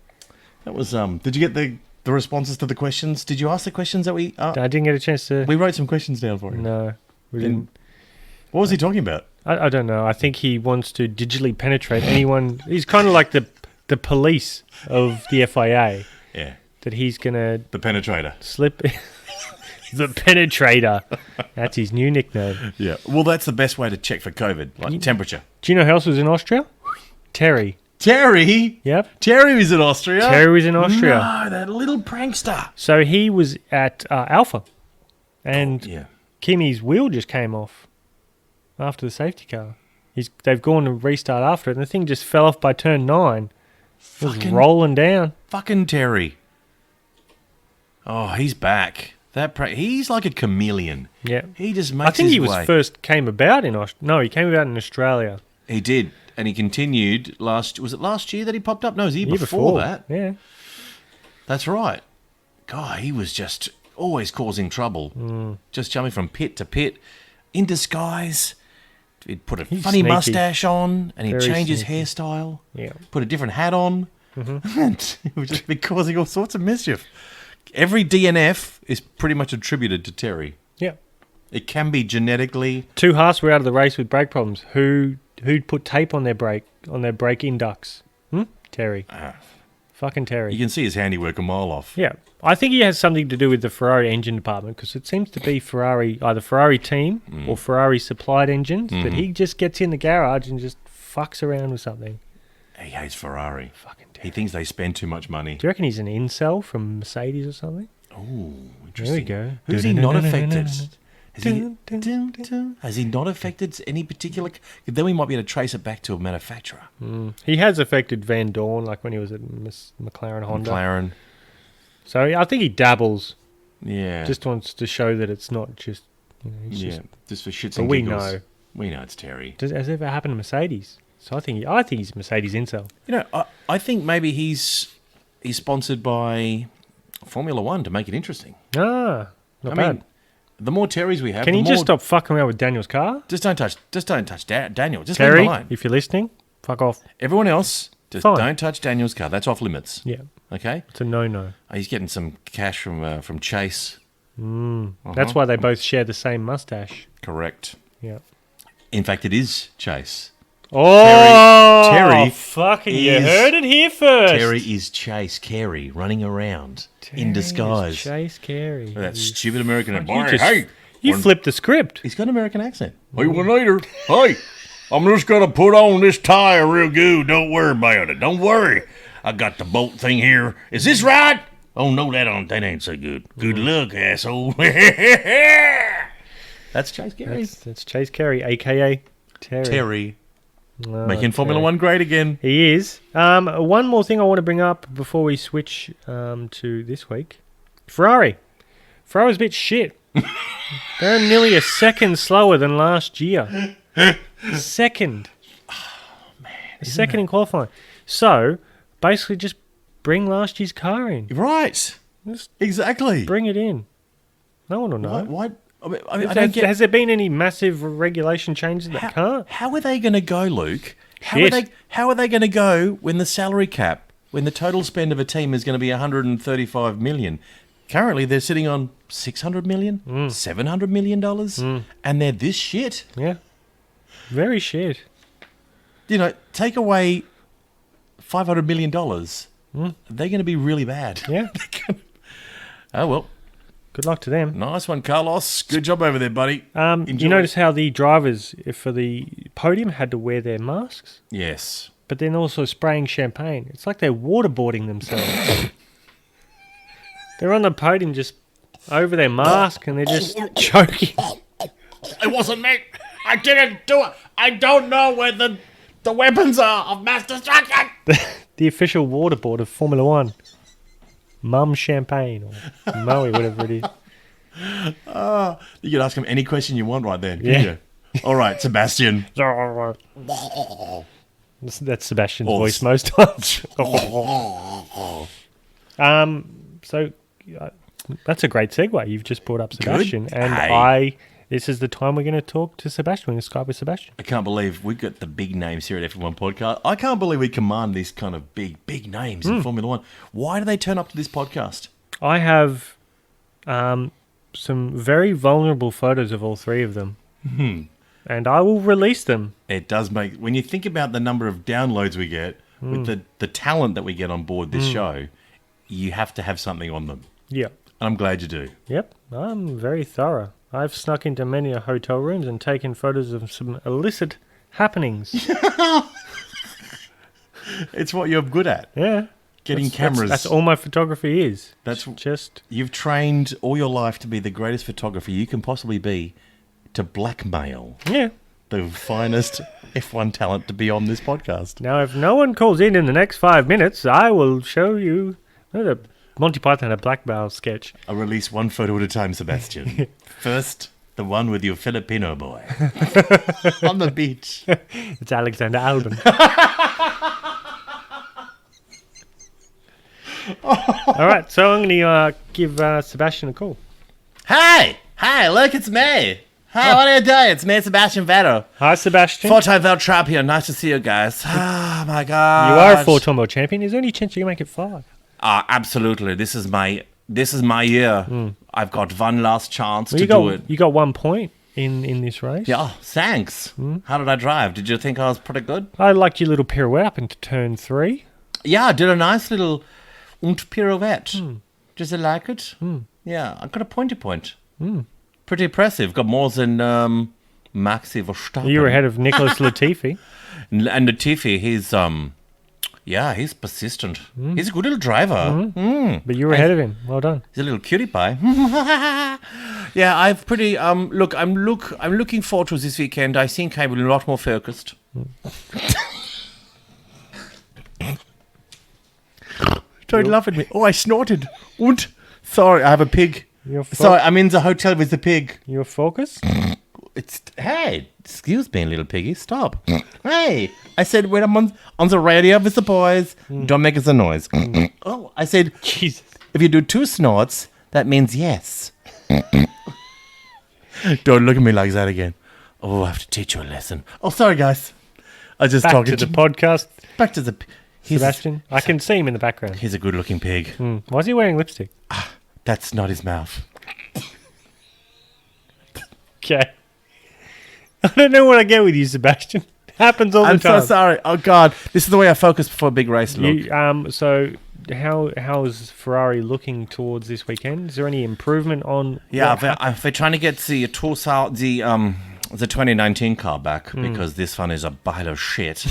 That was Did you get the responses to the questions? Did you ask the questions that we? I didn't get a chance to. We wrote some questions down for him. No, we didn't. What was he talking about? I don't know. I think he wants to digitally penetrate anyone. He's kind of like the police of the FIA. Yeah, That he's gonna the penetrator. slip. The penetrator. That's his new nickname. Yeah. Well, that's the best way to check for COVID, like temperature. Do you know who else was in Austria? Terry. Terry. Yep. Terry was in Austria. Terry was in Austria. No, that little prankster. So he was at Alpha, and Yeah. Kimi's wheel just came off after the safety car. They've gone to restart after it, and the thing just fell off by turn 9. It was Fucking- rolling down. Fucking Terry. Oh, he's back. He's like a chameleon. Yeah. He just makes I think his he was way. first came about in No, he came about in Australia. He did, and he continued was it last year that he popped up? No, it was the year before that. Yeah. That's right. God, he was just always causing trouble. Just jumping from pit to pit in disguise. He'd put a He's funny sneaky. mustache on, and he'd Very change his sneaky. hairstyle. Yeah. Put a different hat on, and he would just be causing all sorts of mischief. Every DNF is pretty much attributed to Terry. Yeah. It can be genetically. 2 Haas were out of the race with brake problems. Who'd put tape on their brake inducts? Terry. Fucking Terry. You can see his handiwork a mile off. Yeah. I think he has something to do with the Ferrari engine department, because it seems to be either Ferrari team or Ferrari supplied engines, that he just gets in the garage and just fucks around with something. He hates Ferrari. Fucking Terry. He thinks they spend too much money. Do you reckon he's an incel from Mercedes or something? Oh, There interesting. we go. Who's he not affected? Has he not affected any particular? Then we might be able to trace it back to a manufacturer. He has affected Van Dorn, like when he was at McLaren Honda. McLaren. So I think he dabbles. Yeah. Just wants to show that it's not just, he's yeah. Just for shits But and we giggles. know. We know it's Terry. Has it ever happened to Mercedes? So I think he's a Mercedes incel. You know, I think maybe he's sponsored by Formula One to make it interesting. Not I bad. mean, the more Terrys we have, Can the you more, just stop fucking around with Daniel's car? Just don't touch Daniel. Just leave Terry, him alone. if you're listening, fuck off. Everyone else, just Fine. don't touch Daniel's car. That's off limits. Yeah, Okay. it's a no-no. He's getting some cash from Chase. That's why they both share the same mustache. Correct. Yeah. In fact, it is Chase. Oh, Terry fucking! You is- heard it here first. Terry is Chase Carey running around in disguise. Chase Carey. With that stupid American You accent. just- Hey, You flipped the script. He's got an American accent. hey, one later. Hey, I'm just gonna put on this tire real good. Don't worry about it. Don't worry. I got the bolt thing here. Is this right? Oh no, that ain't so good. Good luck, asshole. That's Chase Carey. That's Chase Carey, a.k.a. Terry. Terry. Oh, Making Formula Terry. One great again. He is. One more thing I want to bring up before we switch to this week. Ferrari. Ferrari's a bit shit. They're nearly a second slower than last year. Second. A second in qualifying. So, basically just bring last year's car in. Right. Just Exactly. bring it in. No one will know. Why? I mean, I don't get. Has there been any massive regulation changes that can't? How are they going to go, Luke, How are they going to go when the salary cap, when the total spend of a team is going to be 135 million? Currently, they're sitting on 600 million, $700 million, and they're this shit. Yeah. Very shit. You know, take away $500 million, they're going to be really bad. Yeah. Oh, well. Good luck to them. Nice one, Carlos. Good job over there, buddy. You notice how the drivers for the podium had to wear their masks? Yes. But then also spraying champagne. It's like they're waterboarding themselves. They're on the podium just over their mask and they're just choking. It wasn't me. I didn't do it. I don't know where the weapons are of mass destruction. The official waterboard of Formula One. Mum Champagne or Moe, whatever it is. You can ask him any question you want right then, Yeah. can you? All right, Sebastian. That's Sebastian's voice most times. So that's a great segue. You've just brought up Sebastian. Good. And Hey. this is the time we're going to talk to Sebastian. We're going to Skype with Sebastian. I can't believe we've got the big names here at F1 Podcast. I can't believe we command these kind of big names in Formula One. Why do they turn up to this podcast? I have some very vulnerable photos of all three of them. And I will release them. It does make... When you think about the number of downloads we get, with the talent that we get on board this show, you have to have something on them. Yep. And I'm glad you do. Yep. I'm very thorough. I've snuck into many hotel rooms and taken photos of some illicit happenings. It's what you're good at. Yeah. Getting cameras. That's all my photography is. That's just... You've trained all your life to be the greatest photographer you can possibly be, to blackmail Yeah. the finest F1 talent to be on this podcast. Now, if no one calls in the next 5 minutes, I will show you the Monty Python had a blackmail sketch. I'll release one photo at a time, Sebastian. First, the one with your Filipino boy on the beach. It's Alexander Albon. All right, so I'm going to give Sebastian a call. Hi, look, it's me. Hi, what are you doing? It's me, Sebastian Vettel. Hi, Sebastian. Four-time world champion. Nice to see you guys. Oh, my God. You are a four-time world champion. Is there any chance you can make it 5? Absolutely. This is my year. I've got one last chance to do it. You got 1 point in this race. Yeah, thanks. How did I drive? Did you think I was pretty good? I liked your little pirouette up into turn 3. Yeah, I did a nice little pirouette. Did you like it? Yeah, I got a pointy point. Pretty impressive. Got more than Maxi Verstappen. You were ahead of Nicholas Latifi. And Latifi, he's persistent. He's a good little driver. But you were ahead of him. Well done. He's a little cutie pie. Yeah, I've pretty look. I'm looking forward to this weekend. I think I will be a lot more focused. Don't laugh at me. Oh, I snorted. Und sorry, I have a pig. Sorry, I'm in the hotel with the pig. You're focused? Hey, excuse me, little piggy. Stop. Hey, I said when I'm on the radio with the boys, don't make a noise. Oh, I said, Jesus. if you do 2 snorts, that means yes. Don't look at me like that again. Oh, I have to teach you a lesson. Oh, sorry, guys. I was just Back talking to the podcast. Back to the... Sebastian, I can see him in the background. He's a good-looking pig. Why is he wearing lipstick? That's not his mouth. Okay. I don't know what I get with you, Sebastian. It happens all the time. I'm so sorry. Oh, God. This is the way I focus before a big race. Look. So how is Ferrari looking towards this weekend? Is there any improvement on... Yeah, they're trying to get the 2019 car back because this one is a pile of shit.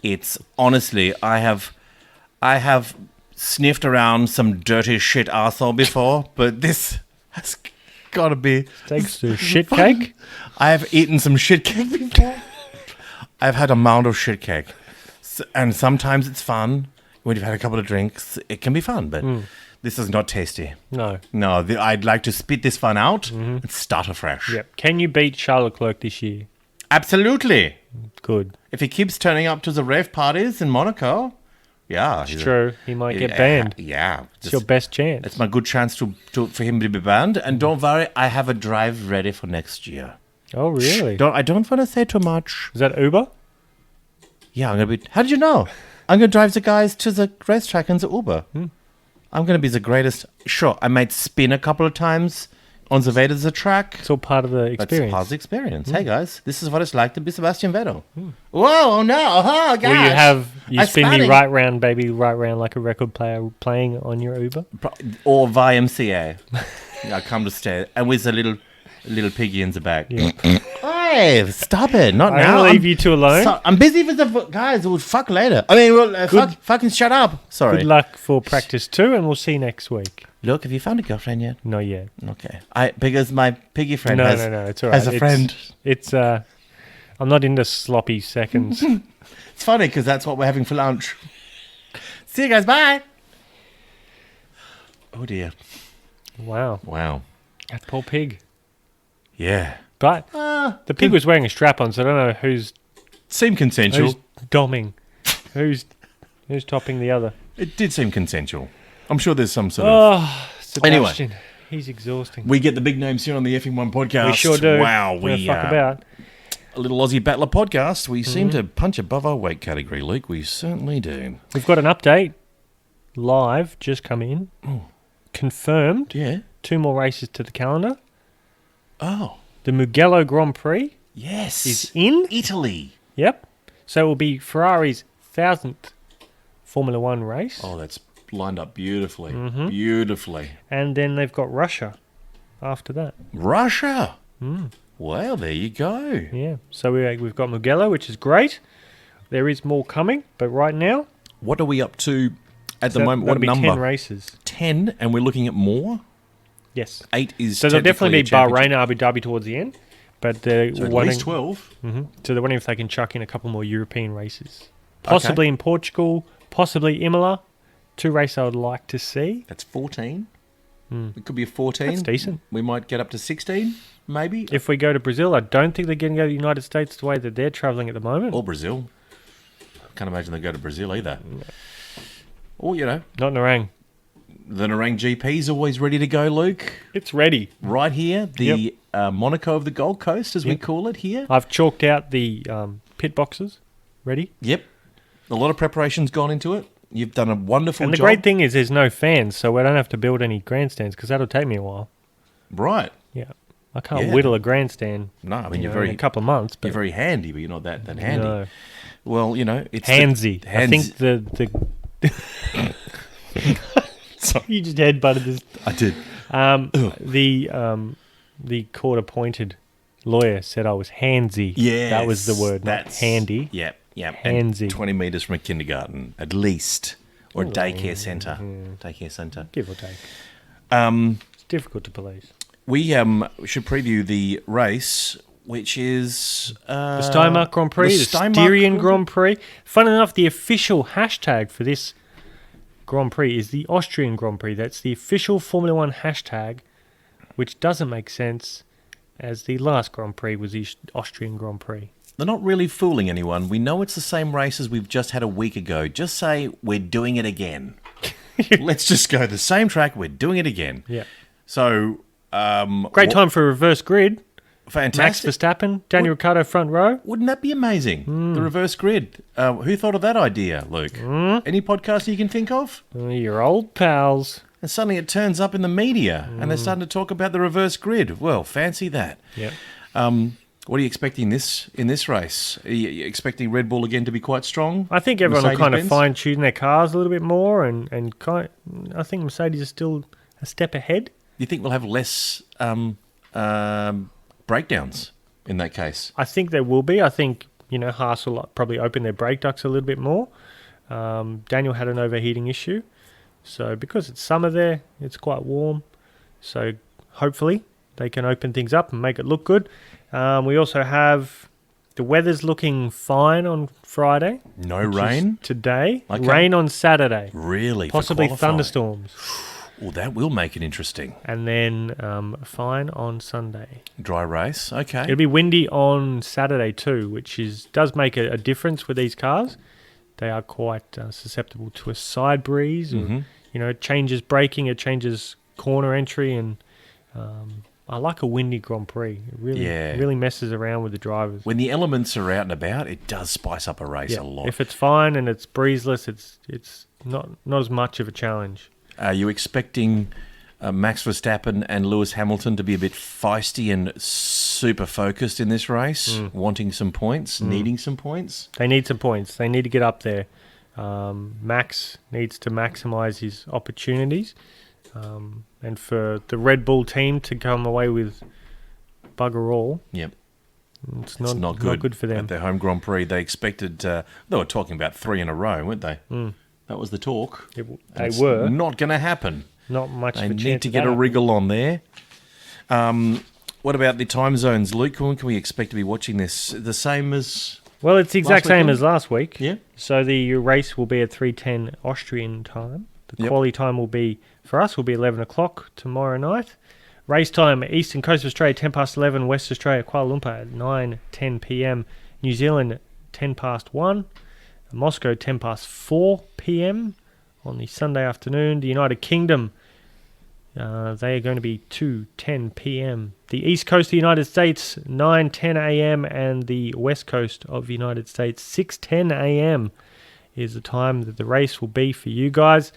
It's honestly, I have sniffed around some dirty shit arsehole before, but this has got to be... Thanks to shit cake? I have eaten some shit cake before. I've had a mound of shit cake. And sometimes it's fun. When you've had a couple of drinks, it can be fun, but this is not tasty. No. No, I'd like to spit this fun out and start afresh. Yep. Can you beat Charles Leclerc this year? Absolutely. Good. If he keeps turning up to the rave parties in Monaco, yeah. It's true. He might get banned. Yeah. It's your best chance. It's my good chance for him to be banned. And don't worry, I have a drive ready for next year. Oh, really? I don't want to say too much. Is that Uber? Yeah, I'm going to be... How did you know? I'm going to drive the guys to the racetrack in the Uber. I'm going to be the greatest... Sure, I might spin a couple of times on the way to the track. It's all part of the experience. That's part of the experience. Hey, guys, this is what it's like to be Sebastian Vettel. Whoa, oh no, oh, gosh. You spin me right round, baby, right round like a record player playing on your Uber. Or YMCA. I come to stay. And with a little piggy in the back. Yeah. Hey, stop it. Not I'm now. going to leave you two alone. I'm busy with the... Guys, we'll fuck later. I mean, fucking shut up. Sorry. Good luck for practice 2, and we'll see you next week. Look, have you found a girlfrend yet? Not yet. Okay. Because my piggy friend No, it's all right. has a friend. It's I'm not into sloppy seconds. It's funny because that's what we're having for lunch. See you guys. Bye. Oh, dear. Wow. That poor pig. Yeah. But the pig was wearing a strap on, so I don't know who's Seemed consensual. doming. Who's topping the other. It did seem consensual. I'm sure there's some sort of... Sebastian. He's exhausting. We get the big names here on the Effing One podcast. We sure do. Wow, fuck about. A little Aussie Battler podcast. We seem to punch above our weight category, Luke. We certainly do. We've got an update. Live, just come in. Confirmed. Yeah. 2 more races to the calendar. Oh. The Mugello Grand Prix Yes. is in. Italy. Yep. So it will be Ferrari's 1000th Formula One race. Oh, that's lined up beautifully. Beautifully. And then they've got Russia after that. Russia. Well, there you go. Yeah. So we've got Mugello, which is great. There is more coming, but right now... What are we up to at the moment? That'll What be number? 10 races. 10, and we're looking at more? Yes. 8 is So there'll definitely be championship. Bahrain and Abu Dhabi towards the end. But they're So at wondering, least 12. So they're wondering if they can chuck in a couple more European races. Possibly in Portugal, possibly Imola. 2 races I would like to see. That's 14. It could be a 14. That's decent. We might get up to 16, maybe. If we go to Brazil, I don't think they're going to go to the United States the way that they're travelling at the moment. Or Brazil. Can't imagine they go to Brazil either. Or, Not Narang. the Narang GP's always ready to go, Luke. It's ready. Right here, the Monaco of the Gold Coast, as we call it here. I've chalked out the pit boxes. Ready? Yep. A lot of preparation's gone into it. You've done a wonderful job. And the great thing is there's no fans, so we don't have to build any grandstands because that'll take me a while. Right. Yeah. I can't whittle a grandstand No, I mean, in a couple of months. But You're very handy, but you're not that handy. No. Well, it's... Handsy. I think the you just headbutted this. I did. The court-appointed lawyer said I was handsy. Yes. That was the word, not handy. Yep. Handsy. And 20 metres from a kindergarten, at least. Or a daycare centre. Daycare centre. Give or take. It's difficult to police. We should preview the race, which is... The Steiermark Grand Prix, the Styrian Grand Prix. Fun enough, the official hashtag for this Grand Prix is the Austrian Grand Prix. That's the official Formula One hashtag, which doesn't make sense as the last Grand Prix was the Austrian Grand Prix. They're not really fooling anyone. We know it's the same race as we've just had a week ago. Just say, we're doing it again. Let's just go the same track, we're doing it again. Yeah. So... Great time for a reverse grid. Fantastic. Max Verstappen, Daniel Ricciardo front row. Wouldn't that be amazing? The reverse grid. Who thought of that idea, Luke? Any podcast you can think of? Your old pals. And suddenly it turns up in the media and they're starting to talk about the reverse grid. Well, fancy that. Yep. What are you expecting in this race? Are you expecting Red Bull again to be quite strong? I think everyone will kind of Mercedes-Benz? fine-tune their cars a little bit more and I think Mercedes is still a step ahead. Do you think we'll have less breakdowns in that case? I think there will be. I think, Haas will probably open their brake ducts a little bit more. Daniel had an overheating issue. So because it's summer there, it's quite warm. So hopefully they can open things up and make it look good. We also have the weather's looking fine on Friday. No rain? Today. Okay. Rain on Saturday. Really? Possibly For qualifying? thunderstorms. Well, that will make it interesting. And then fine on Sunday. Dry race, okay. It'll be windy on Saturday too, which does make a difference with these cars. They are quite susceptible to a side breeze. Or, it changes braking, it changes corner entry, and I like a windy Grand Prix. It really messes around with the drivers. When the elements are out and about, it does spice up a race a lot. If it's fine and it's breezeless, it's not as much of a challenge. Are you expecting Max Verstappen and Lewis Hamilton to be a bit feisty and super focused in this race, wanting some points, needing some points? They need some points. They need to get up there. Max needs to maximise his opportunities. And for the Red Bull team to come away with bugger all, it's not good for them. At their home Grand Prix, they expected, they were talking about 3 in a row, weren't they? That was the talk. They were. Not going to happen. Not much of a chance. They need to get a wriggle on there. What about the time zones, Luke? When can we expect to be watching this? The same as... Well, it's the exact same as last week. Yeah. So the race will be at 3:10 Austrian time. The quali time will be, for us, will be 11 o'clock tomorrow night. Race time, Eastern Coast of Australia, 10 past 11. West Australia, Kuala Lumpur at 9:10 p.m. New Zealand, 10 past 1. Moscow, 10 past 4 p.m. on the Sunday afternoon. The United Kingdom, they are going to be 2:10 p.m. The East Coast of the United States, 9:10 a.m. And the West Coast of the United States, 6:10 a.m. is the time that the race will be for you guys.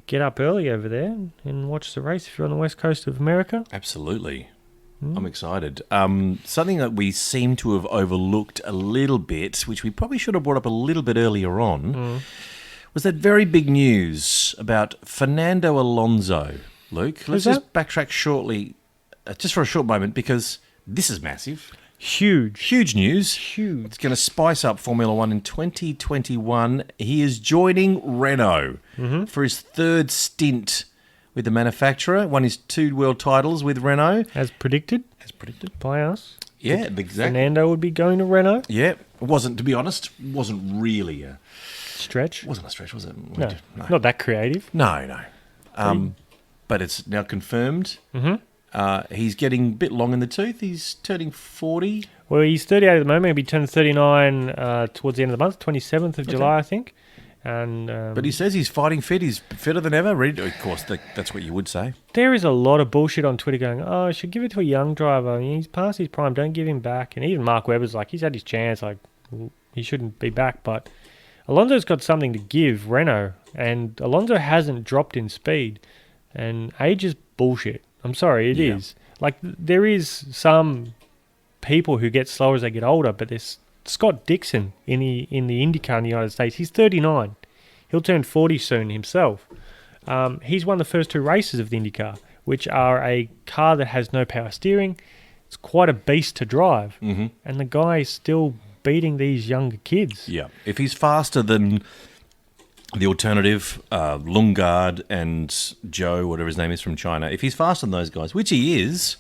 Get up early over there and watch the race if you're on the West Coast of America. Absolutely. I'm excited. Something that we seem to have overlooked a little bit, which we probably should have brought up a little bit earlier on, was that very big news about Fernando Alonso. Luke, let's just backtrack shortly, just for a short moment, because this is massive. Huge news. Huge. It's going to spice up Formula One in 2021. He is joining Renault for his third stint with the manufacturer. Won his 2 world titles with Renault. As predicted by us. Yeah, exactly. Fernando would be going to Renault. Yeah. It wasn't, to be honest, wasn't really a stretch. It wasn't a stretch, was it? No, not that creative. No. But it's now confirmed. He's getting a bit long in the tooth. He's turning 40. Well, he's 38 at the moment. He'll be turning 39 towards the end of the month, 27th of July, I think. And but he says he's fighting fit. He's fitter than ever. Ready to, of course, that's what you would say. There is a lot of bullshit on Twitter going, oh, I should give it to a young driver. I mean, he's past his prime. Don't give him back. And even Mark Webber's like, he's had his chance. Like, he shouldn't be back. But Alonso's got something to give Renault. And Alonso hasn't dropped in speed. And age is bullshit. I'm sorry, it is. Like, there is some people who get slower as they get older, but there's Scott Dixon in the IndyCar in the United States. He's 39. He'll turn 40 soon himself. He's won the first 2 races of the IndyCar, which are a car that has no power steering. It's quite a beast to drive. And the guy is still beating these younger kids. Yeah. If he's faster than the alternative, Lundgaard and Zhou, whatever his name is from China, if he's faster than those guys, which he is,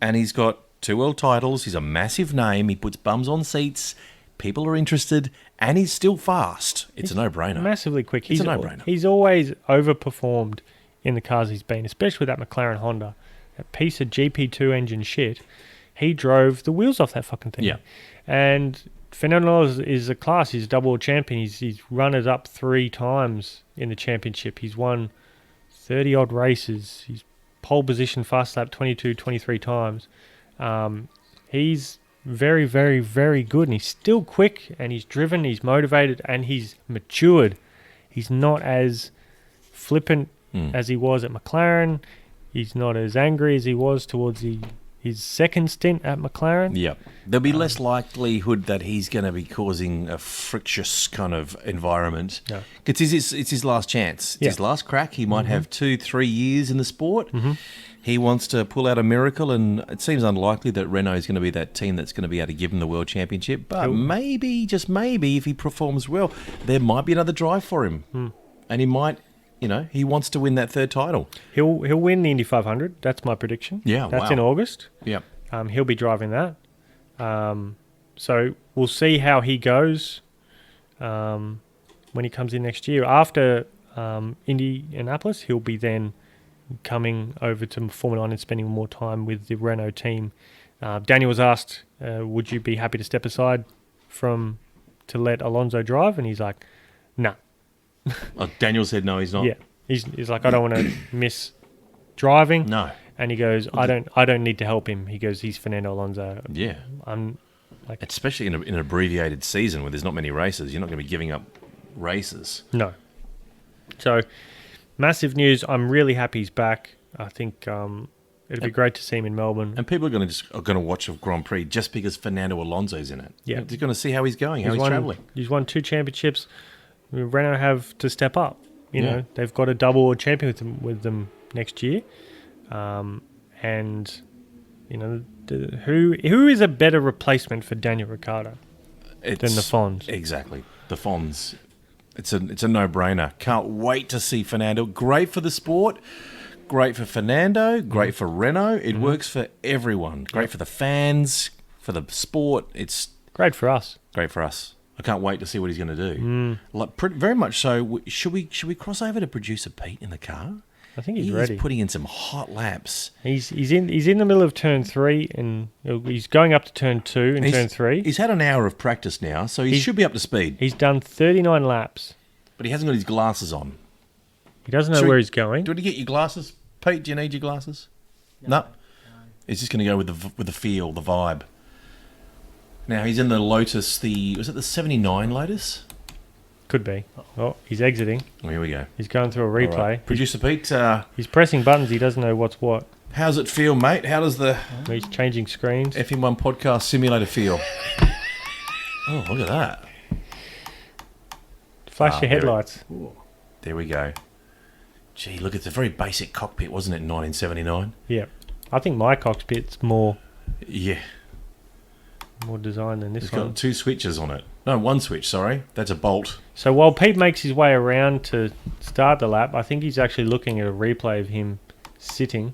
and he's got 2 world titles, he's a massive name, he puts bums on seats, people are interested, and he's still fast. It's a no-brainer. Massively quick. It's a no-brainer. He's always overperformed in the cars he's been, especially with that McLaren Honda. That piece of GP2 engine shit. He drove the wheels off that fucking thing. Yeah. And Fernando is a class. He's a double world champion. He's runners up 3 times in the championship. He's won 30-odd races. He's pole position, fast lap 22, 23 times. He's very, very, very good, and he's still quick, and he's driven, he's motivated, and he's matured. He's not as flippant as he was at McLaren. He's not as angry as he was towards his second stint at McLaren. Yep. There'll be less likelihood that he's going to be causing a frictious kind of environment. Yeah. It's his last chance. It's his last crack. He might have 2-3 years in the sport. He wants to pull out a miracle, and it seems unlikely that Renault is going to be that team that's going to be able to give him the World Championship. But maybe, just maybe, if he performs well, there might be another drive for him. And he might... he wants to win that 3rd title. He'll win the Indy 500. That's my prediction. Yeah, That's in August. Yep. He'll be driving that. So we'll see how he goes when he comes in next year. After Indianapolis, he'll be then coming over to Formula 1 and spending more time with the Renault team. Daniel was asked, would you be happy to step aside to let Alonso drive? And he's like, nah. Daniel said no, he's not. Yeah, he's like, I don't want to miss driving. No. and he goes, I don't need to help him. He goes, he's Fernando Alonso. Yeah. I'm like, Especially in an abbreviated season where there's not many races. You're not going to be giving up races. no. So, massive news. I'm really happy he's back. I think it'd be great to see him in Melbourne. And people are going to watch a Grand Prix just because Fernando Alonso's in it. Yeah. They're going to see how he's going, how he's travelling. He's won 2 championships. Renault have to step up. You Yeah. know, they've got a double world champion with them next year. And, you know, who is a better replacement for Daniel Ricciardo than the Fonz? Exactly. The Fonz. It's a no-brainer. Can't wait to see Fernando. Great for the sport. Great for Fernando. Great for Renault. It works for everyone. Great for the fans, for the sport. It's Great for us. great for us. I can't wait to see what he's going to do. Like, very much so. Should we cross over to producer Pete in the car? I think he's He ready. is putting in some hot laps. He's in the middle of turn 3 and he's going up to turn 2 and turn 3. He's had an hour of practice now, so he should be up to speed. He's done 39 laps. But he hasn't got his glasses on. He doesn't know Should we- where he's going. Do you want to get your glasses, Pete? Do you need your glasses? No. He's just going to go with the feel, the vibe. Now he's in the Lotus. Was it the 79 Lotus? Could be. Oh, he's exiting. Oh, here we go. He's going through a All replay. right. Producer Pete, He's pressing buttons. He doesn't know what's what. how's it feel, mate? How does the He's changing screens. FM1 podcast simulator feel? Oh, look at that. Flash your there it- headlights. There we go. Gee, look, it's a very basic cockpit, wasn't it, in 1979? Yeah. I think my cockpit's more Yeah. designed than this It's one. got 2 switches on it. No, 1 switch, sorry. That's a bolt. So while Pete makes his way around to start the lap, I think he's actually looking at a replay of him sitting.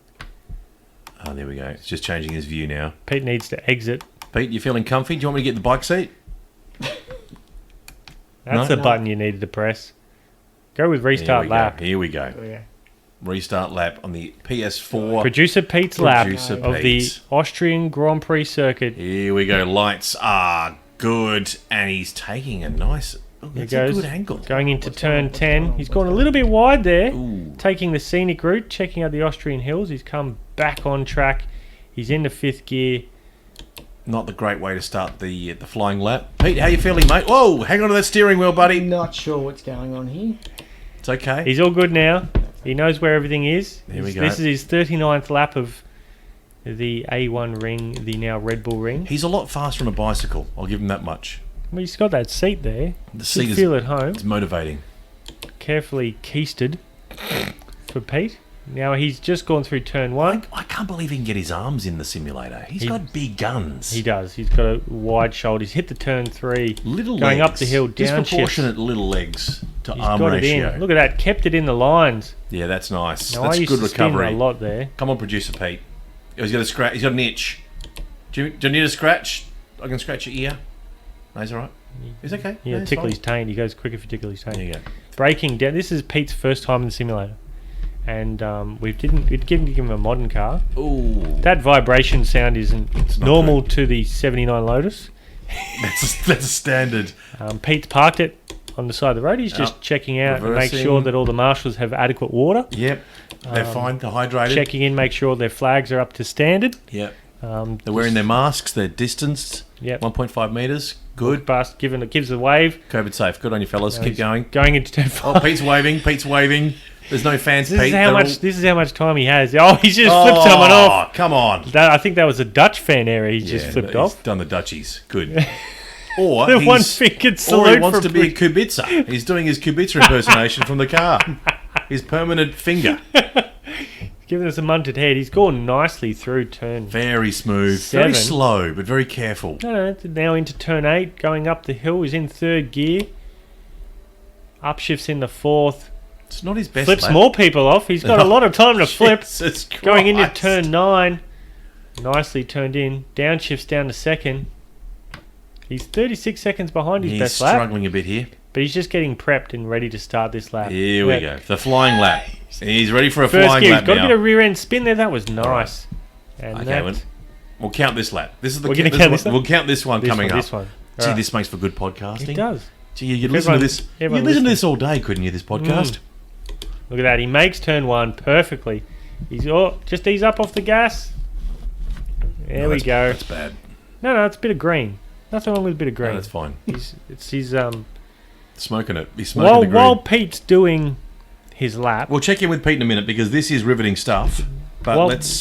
Oh, there we go. It's just changing his view now. Pete needs to exit. Pete, you feeling comfy? Do you want me to get the bike seat? That's No? the button you needed to press. Go with restart Here we lap. Go. Here we go. Oh, yeah. Restart lap on the PS4. Producer Pete's lap Producer of the Pete. Austrian Grand Prix circuit. Here we go. Lights are good. And he's taking a nice... Oh, He that's goes a good angle. going into turn 10. He's gone a little bit wide there, Ooh. taking the scenic route, checking out the Austrian hills. He's come back on track. He's into 5th gear. Not the great way to start the flying lap. Pete, how you feeling, mate? Whoa, hang on to that steering wheel, buddy. Not sure what's going on here. It's okay. He's all good now. He knows where everything is. Here we go. This is his 39th lap of the A1 ring, the now Red Bull ring. He's a lot faster on a bicycle. I'll give him that much. Well, he's got that seat there. The Should seat feel at home. is motivating. Carefully keisted for Pete. Now he's just gone through turn 1. I can't believe he can get his arms in the simulator. He's He- got big guns. He does. He's got a wide shoulder. He's hit the turn 3. Little going legs. up the hill, downshift. Disproportionate little legs to He's arm got ratio. it in. Look at that. Kept it in the lines. Yeah, that's nice. Now, That's I used good to spin recovery. a lot there. Come on, producer Pete. Oh, he's got a scratch. He's got an itch. Do you need a scratch? I can scratch your ear. No, he's all right. He's okay. Yeah, No, he's tickle fine. his taint. He goes quicker for tickle his taint. There you go. Braking down. This is Pete's first time in the simulator. And we didn't give him a modern car. Ooh, That vibration sound isn't not normal to the 79 Lotus. that's a standard. Pete's parked it on the side of the road. He's just Yep. checking out and make Reversing. sure that all the marshals have adequate water. Yep, they're fine. They're hydrated. Checking in, make sure their flags are up to standard. Yep, they're wearing their masks. They're distanced. Yep. 1.5 meters. Good. Bust gives a wave. COVID safe. Good on you, fellas. Keep He's going. Going into turn 5. Oh, Pete's waving. Pete's waving. There's no fans. This Pete. is how They're much. all- This is how much time he has. Oh, he's just flipped someone off. Come on. I think that was a Dutch fan area. He's just flipped he's off. done the Dutchies. Good. Or The he's- one-fingered Or he salute wants for to be a Kubica. He's doing his Kubica impersonation from the car. His permanent finger. giving us a munted head. He's gone nicely through turn. Very smooth. 7. Very slow, but very careful. No, it's now into turn 8, going up the hill. He's in 3rd gear. Upshifts in the 4th. It's not his best Flips lap. more people off. He's got a lot of time to flip. Jesus Going into Christ. turn 9. Nicely turned in. Downshifts down to 2nd. He's 36 seconds behind his He's best lap. struggling a bit here. But he's just getting prepped and ready to start this lap. Here we go. The flying lap. He's ready for a First flying gear, he's lap got now. a bit of rear end spin there. That was nice. And Okay, that, we'll count this lap. This is the We're gonna count this one? We'll count this one this coming one, up. This one. Gee, Alright. this makes for good podcasting. It does. Gee, you'd listen to this. You'd everyone listen to listening. this all day, couldn't you? This podcast. Look at that. He makes turn 1 perfectly. Just ease up off the gas. There we go. That's bad. No, it's a bit of green. Nothing wrong with a bit of green. No, that's fine. He's Smoking it. He's smoking the green. while Pete's doing his lap. We'll check in with Pete in a minute because this is riveting stuff. But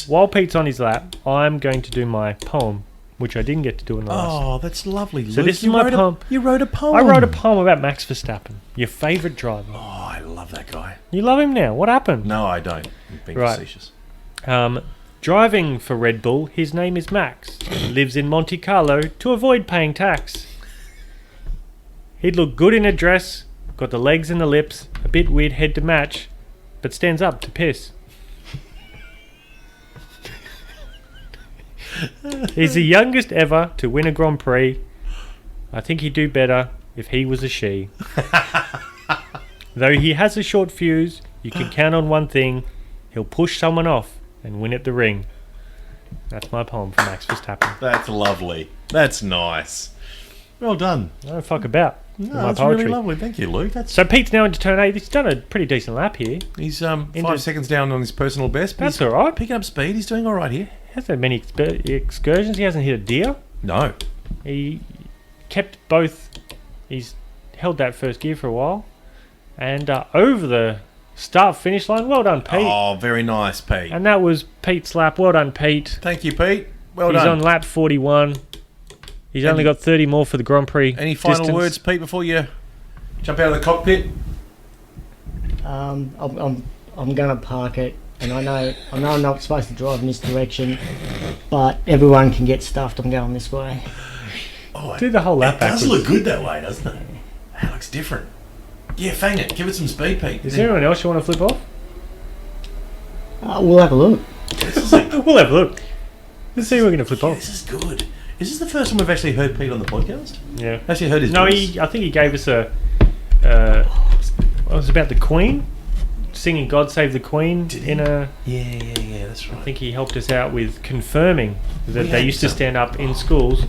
while Pete's on his lap, I'm going to do my poem, which I didn't get to do in the last. Oh, that's lovely. So Luke, this is my poem. You wrote a poem. I wrote a poem about Max Verstappen, your favourite driver. Oh, I love that guy. You love him now. What happened? No, I don't. I'm being Right. facetious. Driving for Red Bull, his name is Max. He lives in Monte Carlo to avoid paying tax. He'd look good in a dress, got the legs and the lips, a bit weird head to match, but stands up to piss. He's the youngest ever to win a Grand Prix. I think he'd do better if he was a she. Though he has a short fuse, you can count on one thing. He'll push someone off and win at the ring. That's my poem for Max Verstappen. That's lovely. That's nice. Well done. No fuck about with No, my that's poetry. really lovely. Thank you, Luke. So Pete's now into turn 8. He's done a pretty decent lap here. He's 5 seconds down on his personal best. But That's he's all right. picking up speed. He's doing all right here. He hasn't had many excursions. He hasn't hit a deer. No. He kept both. He's held that first gear for a while. And over the start-finish line. Well done, Pete. Oh, very nice, Pete. And that was Pete's lap. Well done, Pete. Thank you, Pete. Well He's done. on lap 41. He's only got 30 more for the Grand Prix. Any final distance. words, Pete, before you jump out of the cockpit? I'm gonna park it, and I know I'm not supposed to drive in this direction, but everyone can get stuffed. I'm going this way. Oh, Do the whole lap it does backwards. look good that way, doesn't it? That looks different. Yeah, fang it. Give it some speed, Pete. Is there anyone else you want to flip off? We'll have a look. We'll have a look. Let's see who we're going to flip off. This is good. Is this the first time we've actually heard Pete on the podcast? Yeah. Actually heard his No, voice. I think he gave us a. It was about the Queen, singing "God Save the Queen" Did he? in a. Yeah, that's right. I think he helped us out with confirming that We they had used to some- stand up in schools.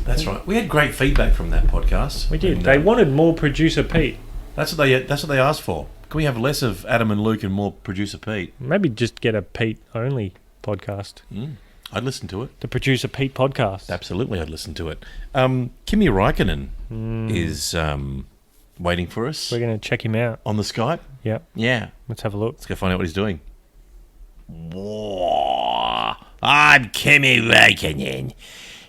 That's right. We had great feedback from that podcast. We did. And, They wanted more producer Pete. That's what they asked for. Can we have less of Adam and Luke and more producer Pete? Maybe just get a Pete only podcast. I'd listen to it. The producer Pete podcast. Absolutely, I'd listen to it. Kimi Räikkönen is waiting for us We're going to check him out. on the Skype. Yeah. Yeah, Let's have a look. let's go find out what he's doing. I'm Kimi Räikkönen.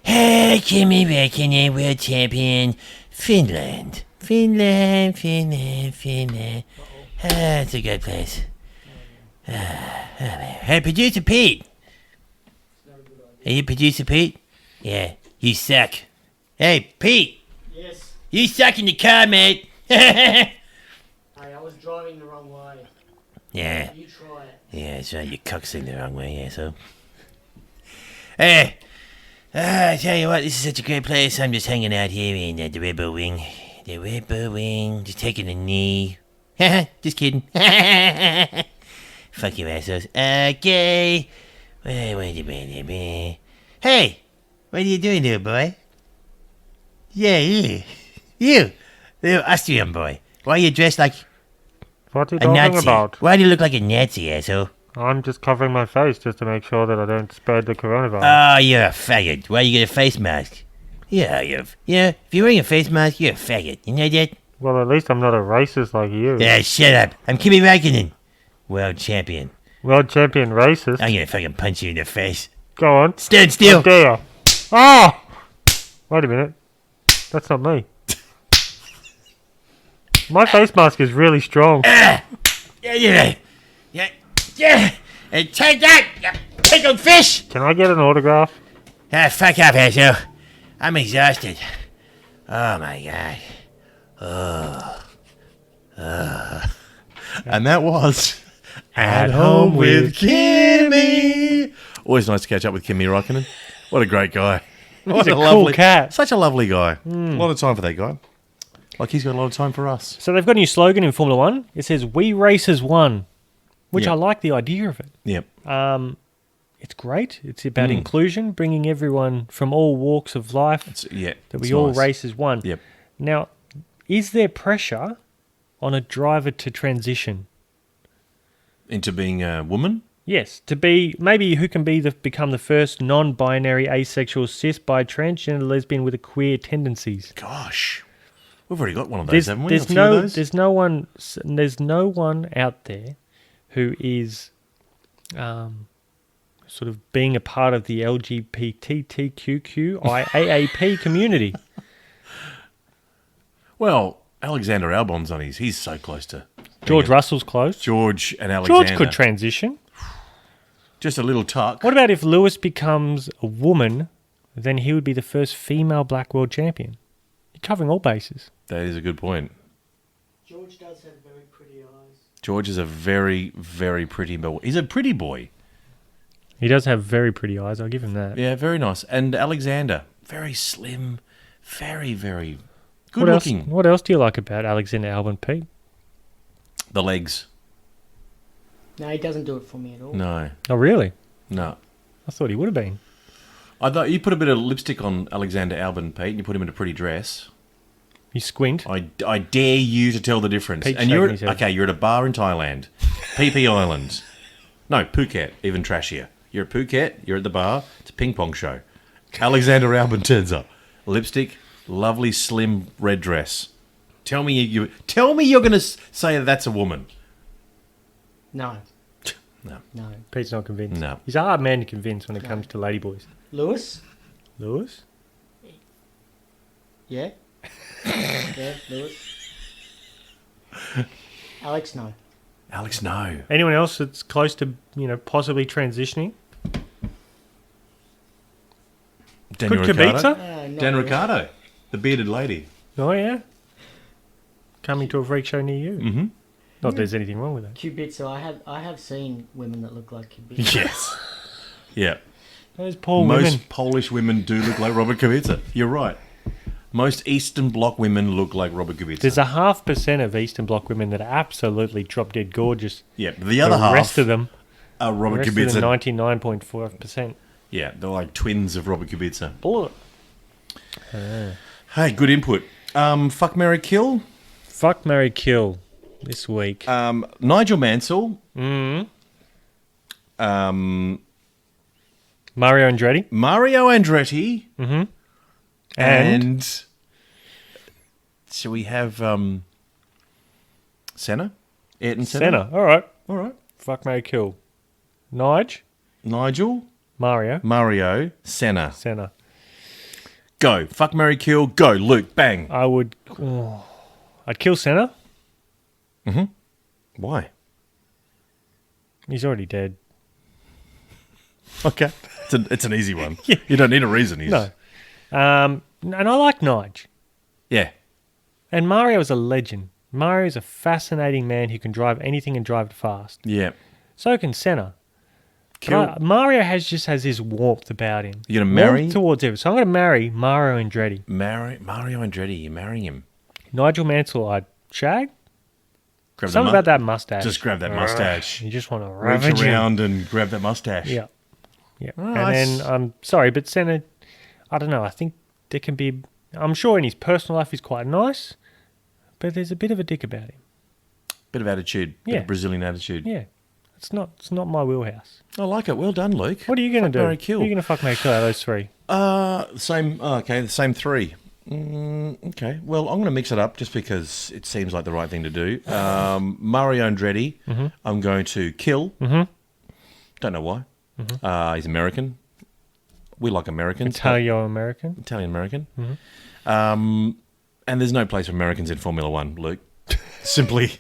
Hey, Kimi Räikkönen, world champion, Finland. Finland. That's a good place. Hey, producer Pete. Are you producer Pete? Yeah, you suck. Hey, Pete, Yes. you suck in the car, mate. Hey, I was driving the wrong way. Yeah. You try it. Yeah, that's right. You cocksuing the wrong way, yeah, so. Hey, I tell you what, this is such a great place. I'm just hanging out here in the Red Bull Wing. The Red Bull Wing, just taking a knee. Just kidding. Fuck you, assholes. Okay. Hey, what are you doing there, boy? Yeah, you, the Austrian boy. Why are you dressed like What are you a talking Nazi? about? Why do you look like a Nazi, asshole? I'm just covering my face just to make sure that I don't spread the coronavirus. Oh, you're a faggot. Why you get a face mask? Yeah, if you're wearing a face mask, you're a faggot. You know that? Well, at least I'm not a racist like you. Yeah, shut up. I'm Kimi Räikkönen, world champion. World champion racist. I'm gonna fucking punch you in the face. Go on. Stand still. There. Ah! Wait a minute. That's not me. My face mask is really strong. Yeah. And take that, you pickled fish. Can I get an autograph? Ah, fuck up, asshole. I'm exhausted. Oh my god. And that was At Home with Kimi. Always nice to catch up with Kimi Räikkönen. What a great guy. What He's a cool cat. Such a lovely guy. A lot of time for that guy. Like he's got a lot of time for us. So they've got a new slogan in Formula One. It says, "We race as one," which Yeah. I like the idea of it. Yep. It's great. It's about inclusion, bringing everyone from all walks of life that it's we all nice. race as one. Yep. Now, is there pressure on a driver to transition? Into being a woman? Yes, to be maybe who can become the first non-binary, asexual, cis, bi, transgender lesbian with a queer tendencies. Gosh, we've already got one of those, haven't we? There's no one out there who is sort of being a part of the LGBTQIAAP community. Well, Alexander Albon's on his. He's so close to George Russell's close. George and Alexander. George could transition. Just a little tuck. What about if Lewis becomes a woman? Then he would be the first female black world champion. You're covering all bases. That is a good point. George does have very pretty eyes. George is a very, very pretty boy. He's a pretty boy. He does have very pretty eyes. I'll give him that. Yeah, very nice. And Alexander, very slim, very, very good looking. What else do you like about Alexander Albon, Pete? The legs. No, he doesn't do it for me at all. No. Oh, really? No. I thought he would have been. I thought you put a bit of lipstick on Alexander Albon, Pete, and you put him in a pretty dress. You squint. I dare you to tell the difference. Pete's And you're shaking his head. you're at a bar in Thailand, PP Island. No, Phuket, even trashier. You're at Phuket. You're at the bar. It's a ping pong show. Alexander Albon turns up, lipstick, lovely slim red dress. Tell me you're going to say that's a woman. No. No. No. Pete's not convinced. No. He's a hard man to convince when it comes to ladyboys. Lewis? Lewis? Yeah. Yeah, Lewis. Alex, no. Alex, no. Anyone else that's close to, possibly transitioning? Daniel Could Ricciardo. Kubica? Not Dan really. Ricciardo, the bearded lady. Oh, yeah. Coming to a freak show near you. Mm-hmm. Not that there's anything wrong with that. Kubica, I have seen women that look like Kubica. Yes. Yeah. Those poor Most women. Polish women do look like Robert Kubica. You're right. Most Eastern Bloc women look like Robert Kubica. There's a 0.5% of Eastern Bloc women that are absolutely drop dead gorgeous. Yeah, but the other half. The rest of them, are Robert the rest Kubica. of them 99.4%. Yeah, they're like twins of Robert Kubica. Bullet. Hey, good input. Fuck, marry, kill. Fuck, marry, kill this week. Nigel Mansell. Mario Andretti. Mario Andretti. Mm-hmm. And shall we have Senna? Ayrton Senna? Senna. All right. All right. Fuck, marry, kill. Nigel, Mario. Mario, Senna. Senna. Go. Fuck, marry, kill. Go. Luke, bang. I would... I'd kill Senna. Why? He's already dead. Okay. It's an easy one. You don't need a reason. No. And I like Nige. Yeah. And Mario is a legend. Mario is a fascinating man who can drive anything and drive it fast. Yeah. So can Senna. Kill. But Mario has this warmth about him. You're going to marry? Warmth towards everyone. So I'm going to marry Mario Andretti. Mario Andretti. You're marrying him. Nigel Mansell, I'd shag. Grab Something about that mustache. Just grab that mustache. You just want to Reach ravage him. around and grab that mustache. Yeah. Yeah. Oh, and nice. then, I'm sorry, but Senna, I don't know. I think there can be... I'm sure in his personal life he's quite nice, but there's a bit of a dick about him. Bit of attitude. Bit Yeah. of Brazilian attitude. Yeah. It's not my wheelhouse. I like it. Well done, Luke. What are you going to do? marry, kill. Who are you going to fuck, marry, kill out of those three? Same. Okay, the same three. Okay. Well, I'm going to mix it up just because it seems like the right thing to do. Mario Andretti, I'm going to kill. Don't know why. He's American. We like Americans. Italo-American. Italian-American. And there's no place for Americans in Formula One, Luke. Simply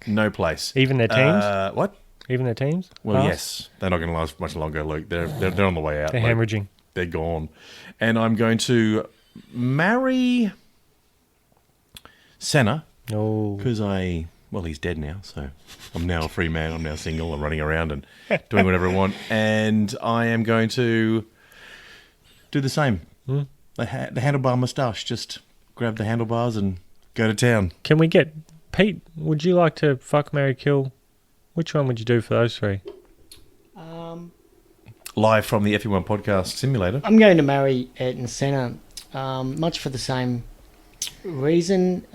no place. Even their teams? What? Even their teams? Well, Pass? yes. They're not going to last much longer, Luke. They're on the way out. They're Luke. hemorrhaging. They're gone. And I'm going to marry Senna Oh. because he's dead now, so I'm now a free man. I'm now single. I'm running around and doing whatever I want. And I am going to do the same. The handlebar moustache. Just grab the handlebars and go to town. Can we get... Pete, would you like to fuck, marry, kill? Which one would you do for those three? Live from the F1 podcast simulator. I'm going to marry Ayrton Senna, much for the same reason.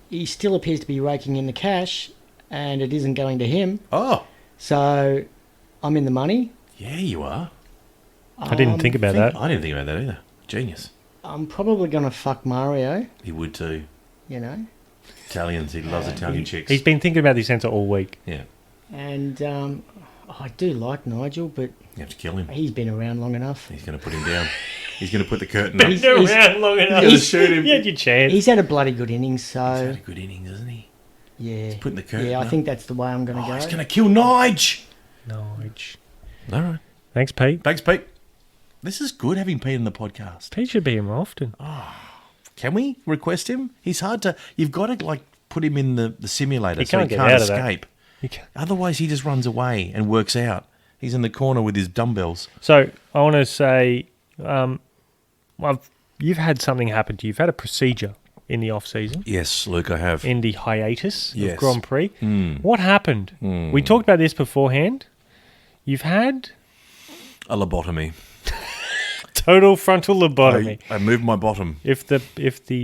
He still appears to be raking in the cash, and it isn't going to him. Oh, So I'm in the money. Yeah, you are. I didn't think about that. I didn't think about that either. Genius. I'm probably going to fuck Mario, He would too. you know. Italians, he loves Italian chicks. He's been thinking about this answer all week. Yeah, And I do like Nigel, but you have to kill him. he's been around long enough. He's going to put him down. He's going to put the curtain up. He's been around long enough. You're gonna shoot him. You had your chance. He's had a bloody good innings, He's had a so good innings, hasn't he? yeah. putting the curtain Yeah, I up. think that's the way I'm going to Oh, go. he's going to kill Nige. Nige. All right. Thanks, Pete. Thanks, Pete. This is good having Pete in the podcast. Pete should be here more often. Can we request him? He's hard to... You've got to, like, put him in the simulator He so can't he get can't out of that. escape. You can- Otherwise, he just runs away and works out. He's in the corner with his dumbbells. So I want to say, you've had something happen to you. You've had a procedure in the off season, Yes, Luke, I have. in the hiatus Yes. of Grand Prix. Mm. What happened? We talked about this beforehand. You've had A lobotomy. total frontal lobotomy. I moved my bottom. If the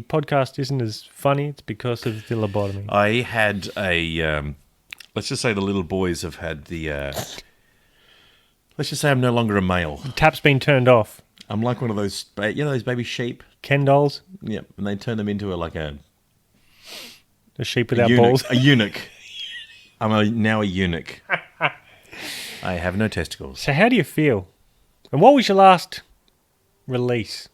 podcast isn't as funny, it's because of the lobotomy. I had a... let's just say the little boys have had the... let's just say I'm no longer a male. Tap's been turned off. I'm like one of those... those baby sheep? Ken dolls, Yep. And they turn them into a the sheep without eunuch, balls. a eunuch. I'm now a eunuch. I have no testicles. So how do you feel? And what was your last release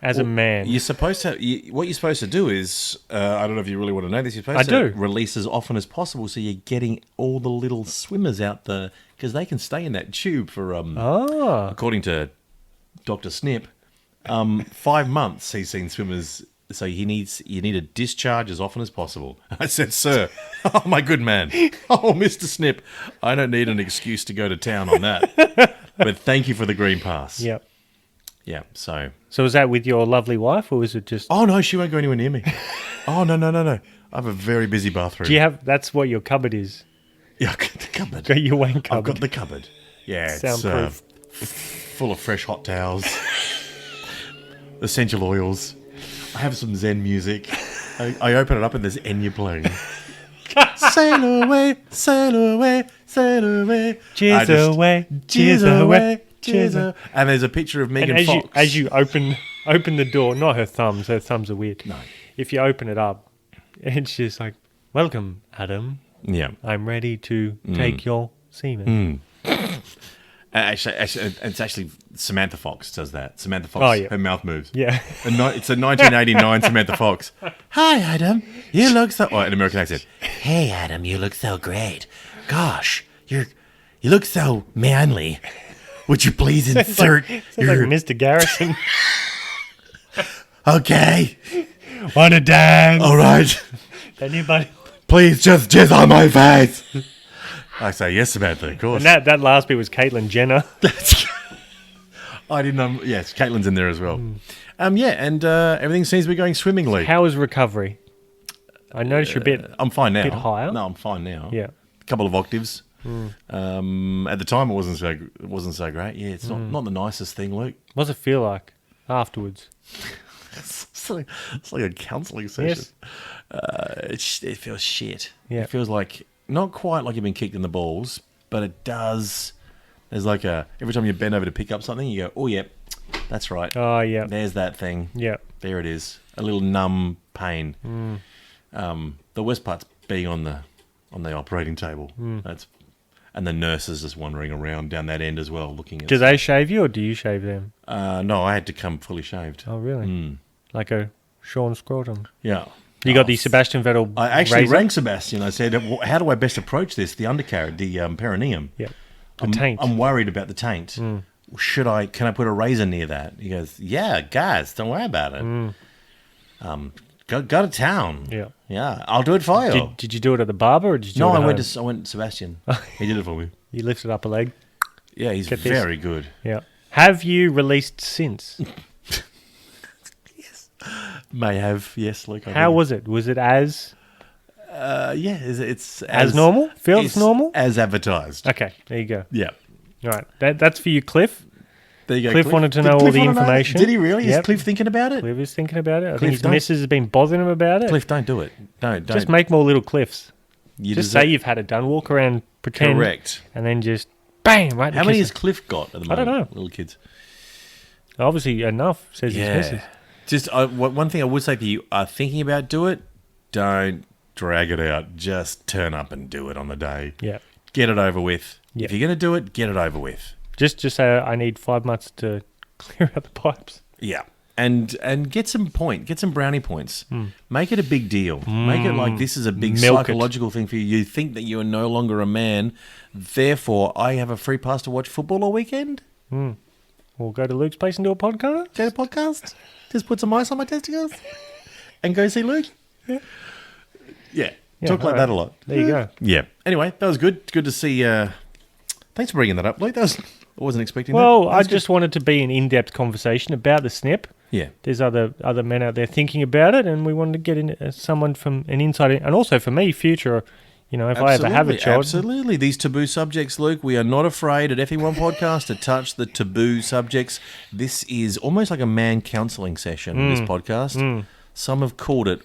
as a man? You're supposed to. What you're supposed to do is, I don't know if you really want to know this. You're supposed I to do. release as often as possible, so you're getting all the little swimmers out there because they can stay in that tube for according to Dr. Snip, 5 months. He's seen swimmers. So you need a discharge as often as possible. I said, sir, oh my good man, oh Mr. Snip, I don't need an excuse to go to town on that. But thank you for the green pass. Yep. Yeah. So. So was that with your lovely wife, or was it just? Oh no, she won't go anywhere near me. Oh no. I have a very busy bathroom. Do you have? That's what your cupboard is. Yeah, I've got the cupboard. Got your wank I've cupboard. got the cupboard. Yeah, it's Soundproof. full of fresh hot towels, essential oils. I have some Zen music. I open it up and there's Enya playing. Sail away, sail away, sail away. Cheers away, cheers away, cheers away. And there's a picture of Megan And Fox. as you open the door, not her thumbs. Her thumbs are weird. No. If you open it up, it's just like, "Welcome, Adam. Yeah. I'm ready to take your semen." Actually, it's actually Samantha Fox does that. Samantha Fox, Oh, yeah. her mouth moves. Yeah. It's a 1989 Samantha Fox. Hi, Adam. You look so... Oh, an American accent. Hey, Adam, you look so great. Gosh, you look so manly. Would you please insert Sounds your... like Mr. Garrison. Okay. Want to dance? All right. Anybody? Please just jizz on my face. I say yes, Samantha, of course. And that last bit was Caitlyn Jenner. I didn't know... Yes, Caitlin's in there as well. And everything seems to be going swimmingly. How was recovery? I noticed you're a bit. I'm fine now. Bit higher? No, I'm fine now. Yeah. A couple of octaves. At the time, it wasn't so great. Yeah, it's not the nicest thing, Luke. What does it feel like afterwards? It's like a counselling session. Yes. It feels shit. Yeah. It feels like not quite like you've been kicked in the balls, but it does. There's like every time you bend over to pick up something, you go, oh yeah, that's right. Oh yeah. There's that thing. Yeah. There it is. A little numb pain. The worst part's being on the operating table. And the nurses just wandering around down that end as well, looking at. Do they shave you or do you shave them? No, I had to come fully shaved. Oh really? Like a Sean Scrotum. Yeah. You got the Sebastian Vettel. I actually razor? rang Sebastian. I said, how do I best approach this? The undercarriage, the perineum. Yeah. The taint. I'm worried about the taint. Can I put a razor near that? He goes, yeah, guys, don't worry about it. Go to town. Yeah. Yeah, I'll do it for you. Did you do it at the barber or did you do No, it at I went home? to Sebastian. He did it for me. You lifted up a leg. Yeah, he's Get this. very good. Yeah. Have you released since? May have, yes, Luke. I How think. was it? Was it as Yeah, it's as normal? Feels it's normal? as advertised. Okay, there you go. Yeah. All right. That's for you, Cliff. There you go. Cliff wanted to know all Cliff the wanna know? information. Did he really? Yep. Is Cliff thinking about it? Cliff is thinking about it. I Cliff, think his don't- missus has been bothering him about it. Cliff, don't do it. Don't. Just make more little Cliffs. You Just deserve- say you've had it done. Walk around pretend, Correct. and then just bang. Right. How many has Cliff got at the moment? I don't know. Little kids. Obviously enough, says his missus. Just one thing I would say, if you are thinking about do it, don't drag it out. Just turn up and do it on the day. Yeah. Get it over with. Yeah. If you're going to do it, get it over with. Just say I need 5 months to clear out the pipes. Yeah. And get some brownie points. Make it a big deal. Make it like this is a big Milk it. psychological thing for you. You think that you are no longer a man. Therefore, I have a free pass to watch football all weekend. We'll go to Luke's place and do a podcast. Go to podcast. Just put some ice on my testicles. And go see Luke. Yeah. Talk like that a lot. There you go. Yeah. Anyway, that was good. It's good to see. Thanks for bringing that up, Luke. I wasn't expecting that. Well, That I was just wanted to be an in-depth conversation about the snip. Yeah. There's other men out there thinking about it, and we wanted to get in someone from an insider, and also for me, future. You know, if I ever have a child, Absolutely. These taboo subjects, Luke, we are not afraid at Effing Podcast to touch the taboo subjects. This is almost like a man counselling session, this podcast. Some have called it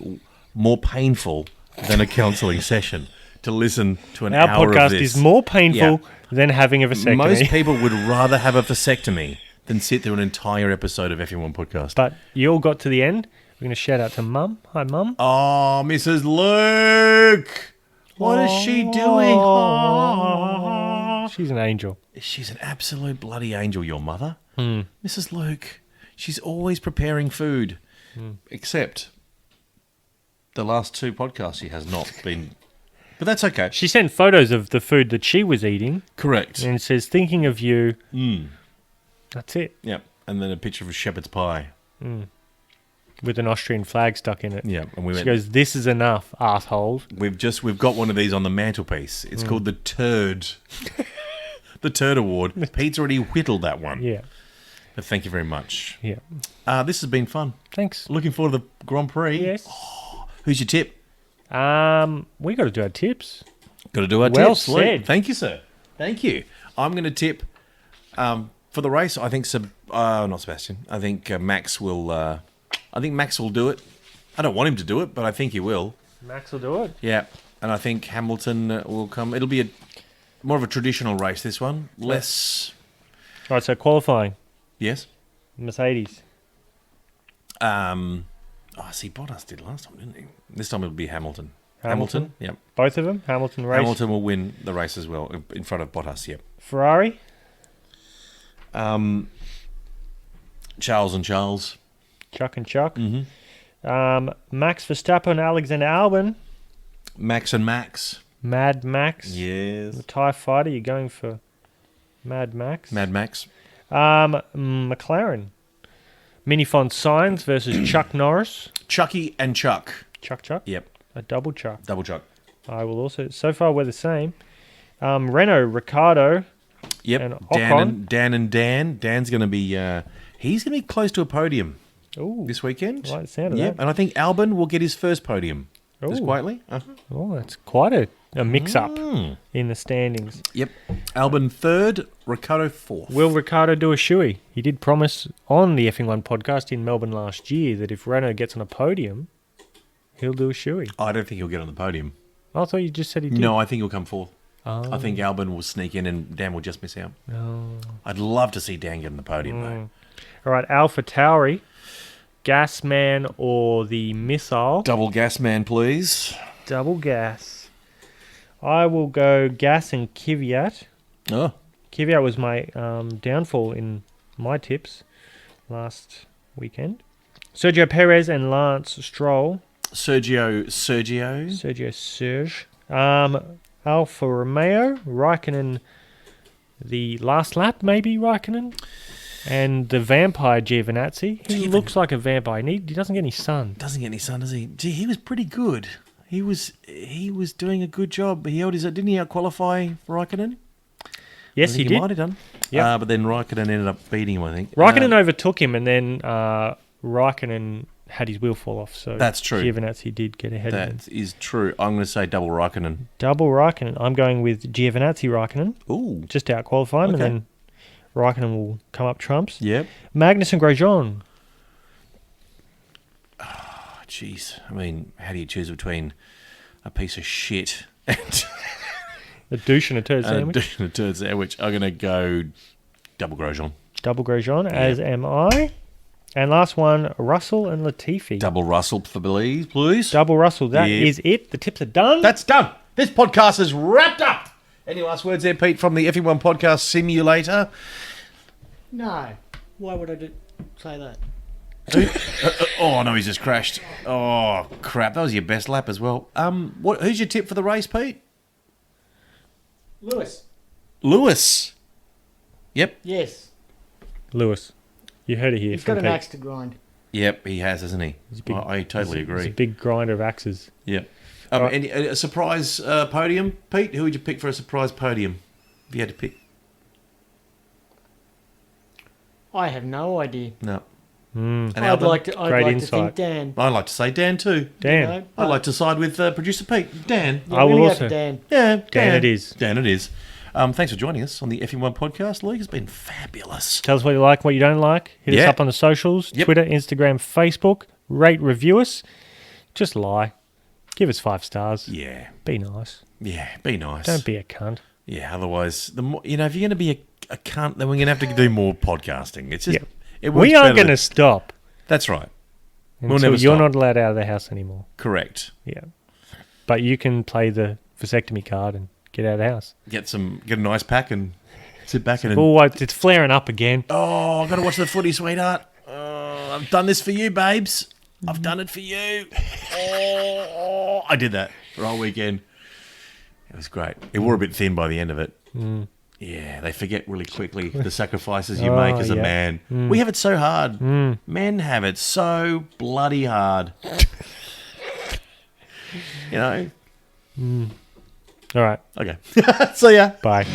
more painful than a counselling session to listen to an our hour of podcast this. is more painful than having a vasectomy. Most people would rather have a vasectomy than sit through an entire episode of Effing Podcast. But you all got to the end. We're going to shout out to Mum. Hi, Mum. Oh, Mrs. Luke! What is she doing? Oh. She's an angel. She's an absolute bloody angel, your mother. Mrs. Luke. She's always preparing food. Except the last 2 podcasts she has not been. But that's okay. She sent photos of the food that she was eating. Correct. And it says, thinking of you. That's it. Yep. And then a picture of a shepherd's pie. With an Austrian flag stuck in it. Yeah. And She goes, this is enough, assholes. We've got one of these on the mantelpiece. It's called the Turd. The Turd Award. Pete's already whittled that one. Yeah. But thank you very much. Yeah. This has been fun. Thanks. Looking forward to the Grand Prix. Yes. Who's your tip? We got to do our tips. Got to do our Well tips. Luke. said. Thank you, sir. Thank you. I'm going to tip for the race. I think not Sebastian. I think Max will. I think Max will do it. I don't want him to do it, but I think he will. Max will do it. Yeah, and I think Hamilton will come. It'll be more of a traditional race. This one, less. All right, so qualifying. Yes. Mercedes. See, Bottas did last time, didn't he? This time it'll be Hamilton. Hamilton. Yep. Both of them? Hamilton race. Hamilton will win the race as well in front of Bottas. Yep. Ferrari. Charles and Charles. Chuck and Chuck. Max Verstappen, Alexander Albon. Max and Max. Mad Max. Yes. The TIE Fighter, you're going for Mad Max. Mad Max. McLaren. Minifont Signs versus Chuck Norris. Chucky and Chuck. Chuck. Yep. A double Chuck. Double Chuck. I will also. So far, we're the same. Renault, Ricardo. Yep. And Ocon. Dan. Dan's going to be. He's going to be close to a podium this weekend. I like the sound of Yep. that. And I think Albon will get his first podium. Just Ooh. quietly. Oh, that's quite a mix-up in the standings. Yep. Albon third, Ricardo fourth. Will Ricardo do a shoey? He did promise on the Effing One podcast in Melbourne last year that if Renault gets on a podium, he'll do a shoey. I don't think he'll get on the podium. I thought you just said he did. No, I think he'll come fourth. Oh. I think Albon will sneak in and Dan will just miss out. No. I'd love to see Dan get on the podium, though. All right, Alpha Tauri, Gasman or the Missile. Double gas man, please. Double gas. I will go Gas and Kvyat. Oh. Kvyat was my downfall in my tips last weekend. Sergio Perez and Lance Stroll. Sergio. Serge. Alfa Romeo, Raikkonen, the last lap, maybe Raikkonen, and the vampire Giovinazzi. He looks like a vampire. He doesn't get any sun. Doesn't get any sun, does he? Gee, he was pretty good. He was doing a good job. He held his. Didn't he out-qualify Raikkonen? Yes, he did. Might have done. Yep. But then Raikkonen ended up beating him, I think. Raikkonen overtook him, and then Raikkonen had his wheel fall off. So that's true. Giovinazzi did get ahead of him. That is true. I'm going to say double Raikkonen. Double Raikkonen. I'm going with Giovinazzi Raikkonen. Ooh. Just out-qualify him, Okay. and then Raikkonen will come up trumps. Yep. Magnussen Grosjean. Oh, jeez. I mean, how do you choose between a piece of shit and... A douche and a turd sandwich. A turd sandwich. I'm going to go double Grosjean. Double Grosjean, as am I. And last one, Russell and Latifi. Double Russell, please. Double Russell. That is it. The tips are done. That's done. This podcast is wrapped up. Any last words there, Pete, from the Effing One Podcast Simulator? No. Why would I say that? Oh, no, he's just crashed. Oh, crap. That was your best lap as well. Who's your tip for the race, Pete? Lewis. Yep. Yes. Lewis. You heard it here. He's got from an Pete. axe to grind. Yep, he has, hasn't he? I totally agree. He's a big grinder of axes. Yep. Right. A surprise podium, Pete? Who would you pick for a surprise podium if you had to pick? I have no idea. No. Mm. I'd like to think Dan. I'd like to say Dan too. Dan. You know, I'd like to side with producer Pete. Dan. yeah, I will really also- have Dan. Yeah, Dan it is. Dan it is. Thanks for joining us on the Effing One Podcast. Luke, it's been fabulous. Tell us what you like, what you don't like. Hit us Yeah. up on the socials, Yep. Twitter, Instagram, Facebook. Rate, review us. Just lie. Give us 5 stars. Yeah. Be nice. Yeah, be nice. Don't be a cunt. Yeah, otherwise, the more, if you're going to be a cunt, then we're going to have to do more podcasting. It's just, Yeah. it works We aren't better going to stop That's right. until never you're stop. not allowed out of the house anymore. Correct. Yeah. But you can play the vasectomy card and get out of the house. Get a nice pack and sit back and... Oh, it's flaring up again. Oh, I've got to watch the footy, sweetheart. Oh, I've done this for you, babes. I've done it for you. Oh, I did that the whole weekend. It was great. It wore a bit thin by the end of it. Mm. Yeah, they forget really quickly the sacrifices you make as a yeah. man. We have it so hard. Men have it so bloody hard. You know? All right. Okay. See ya. Bye.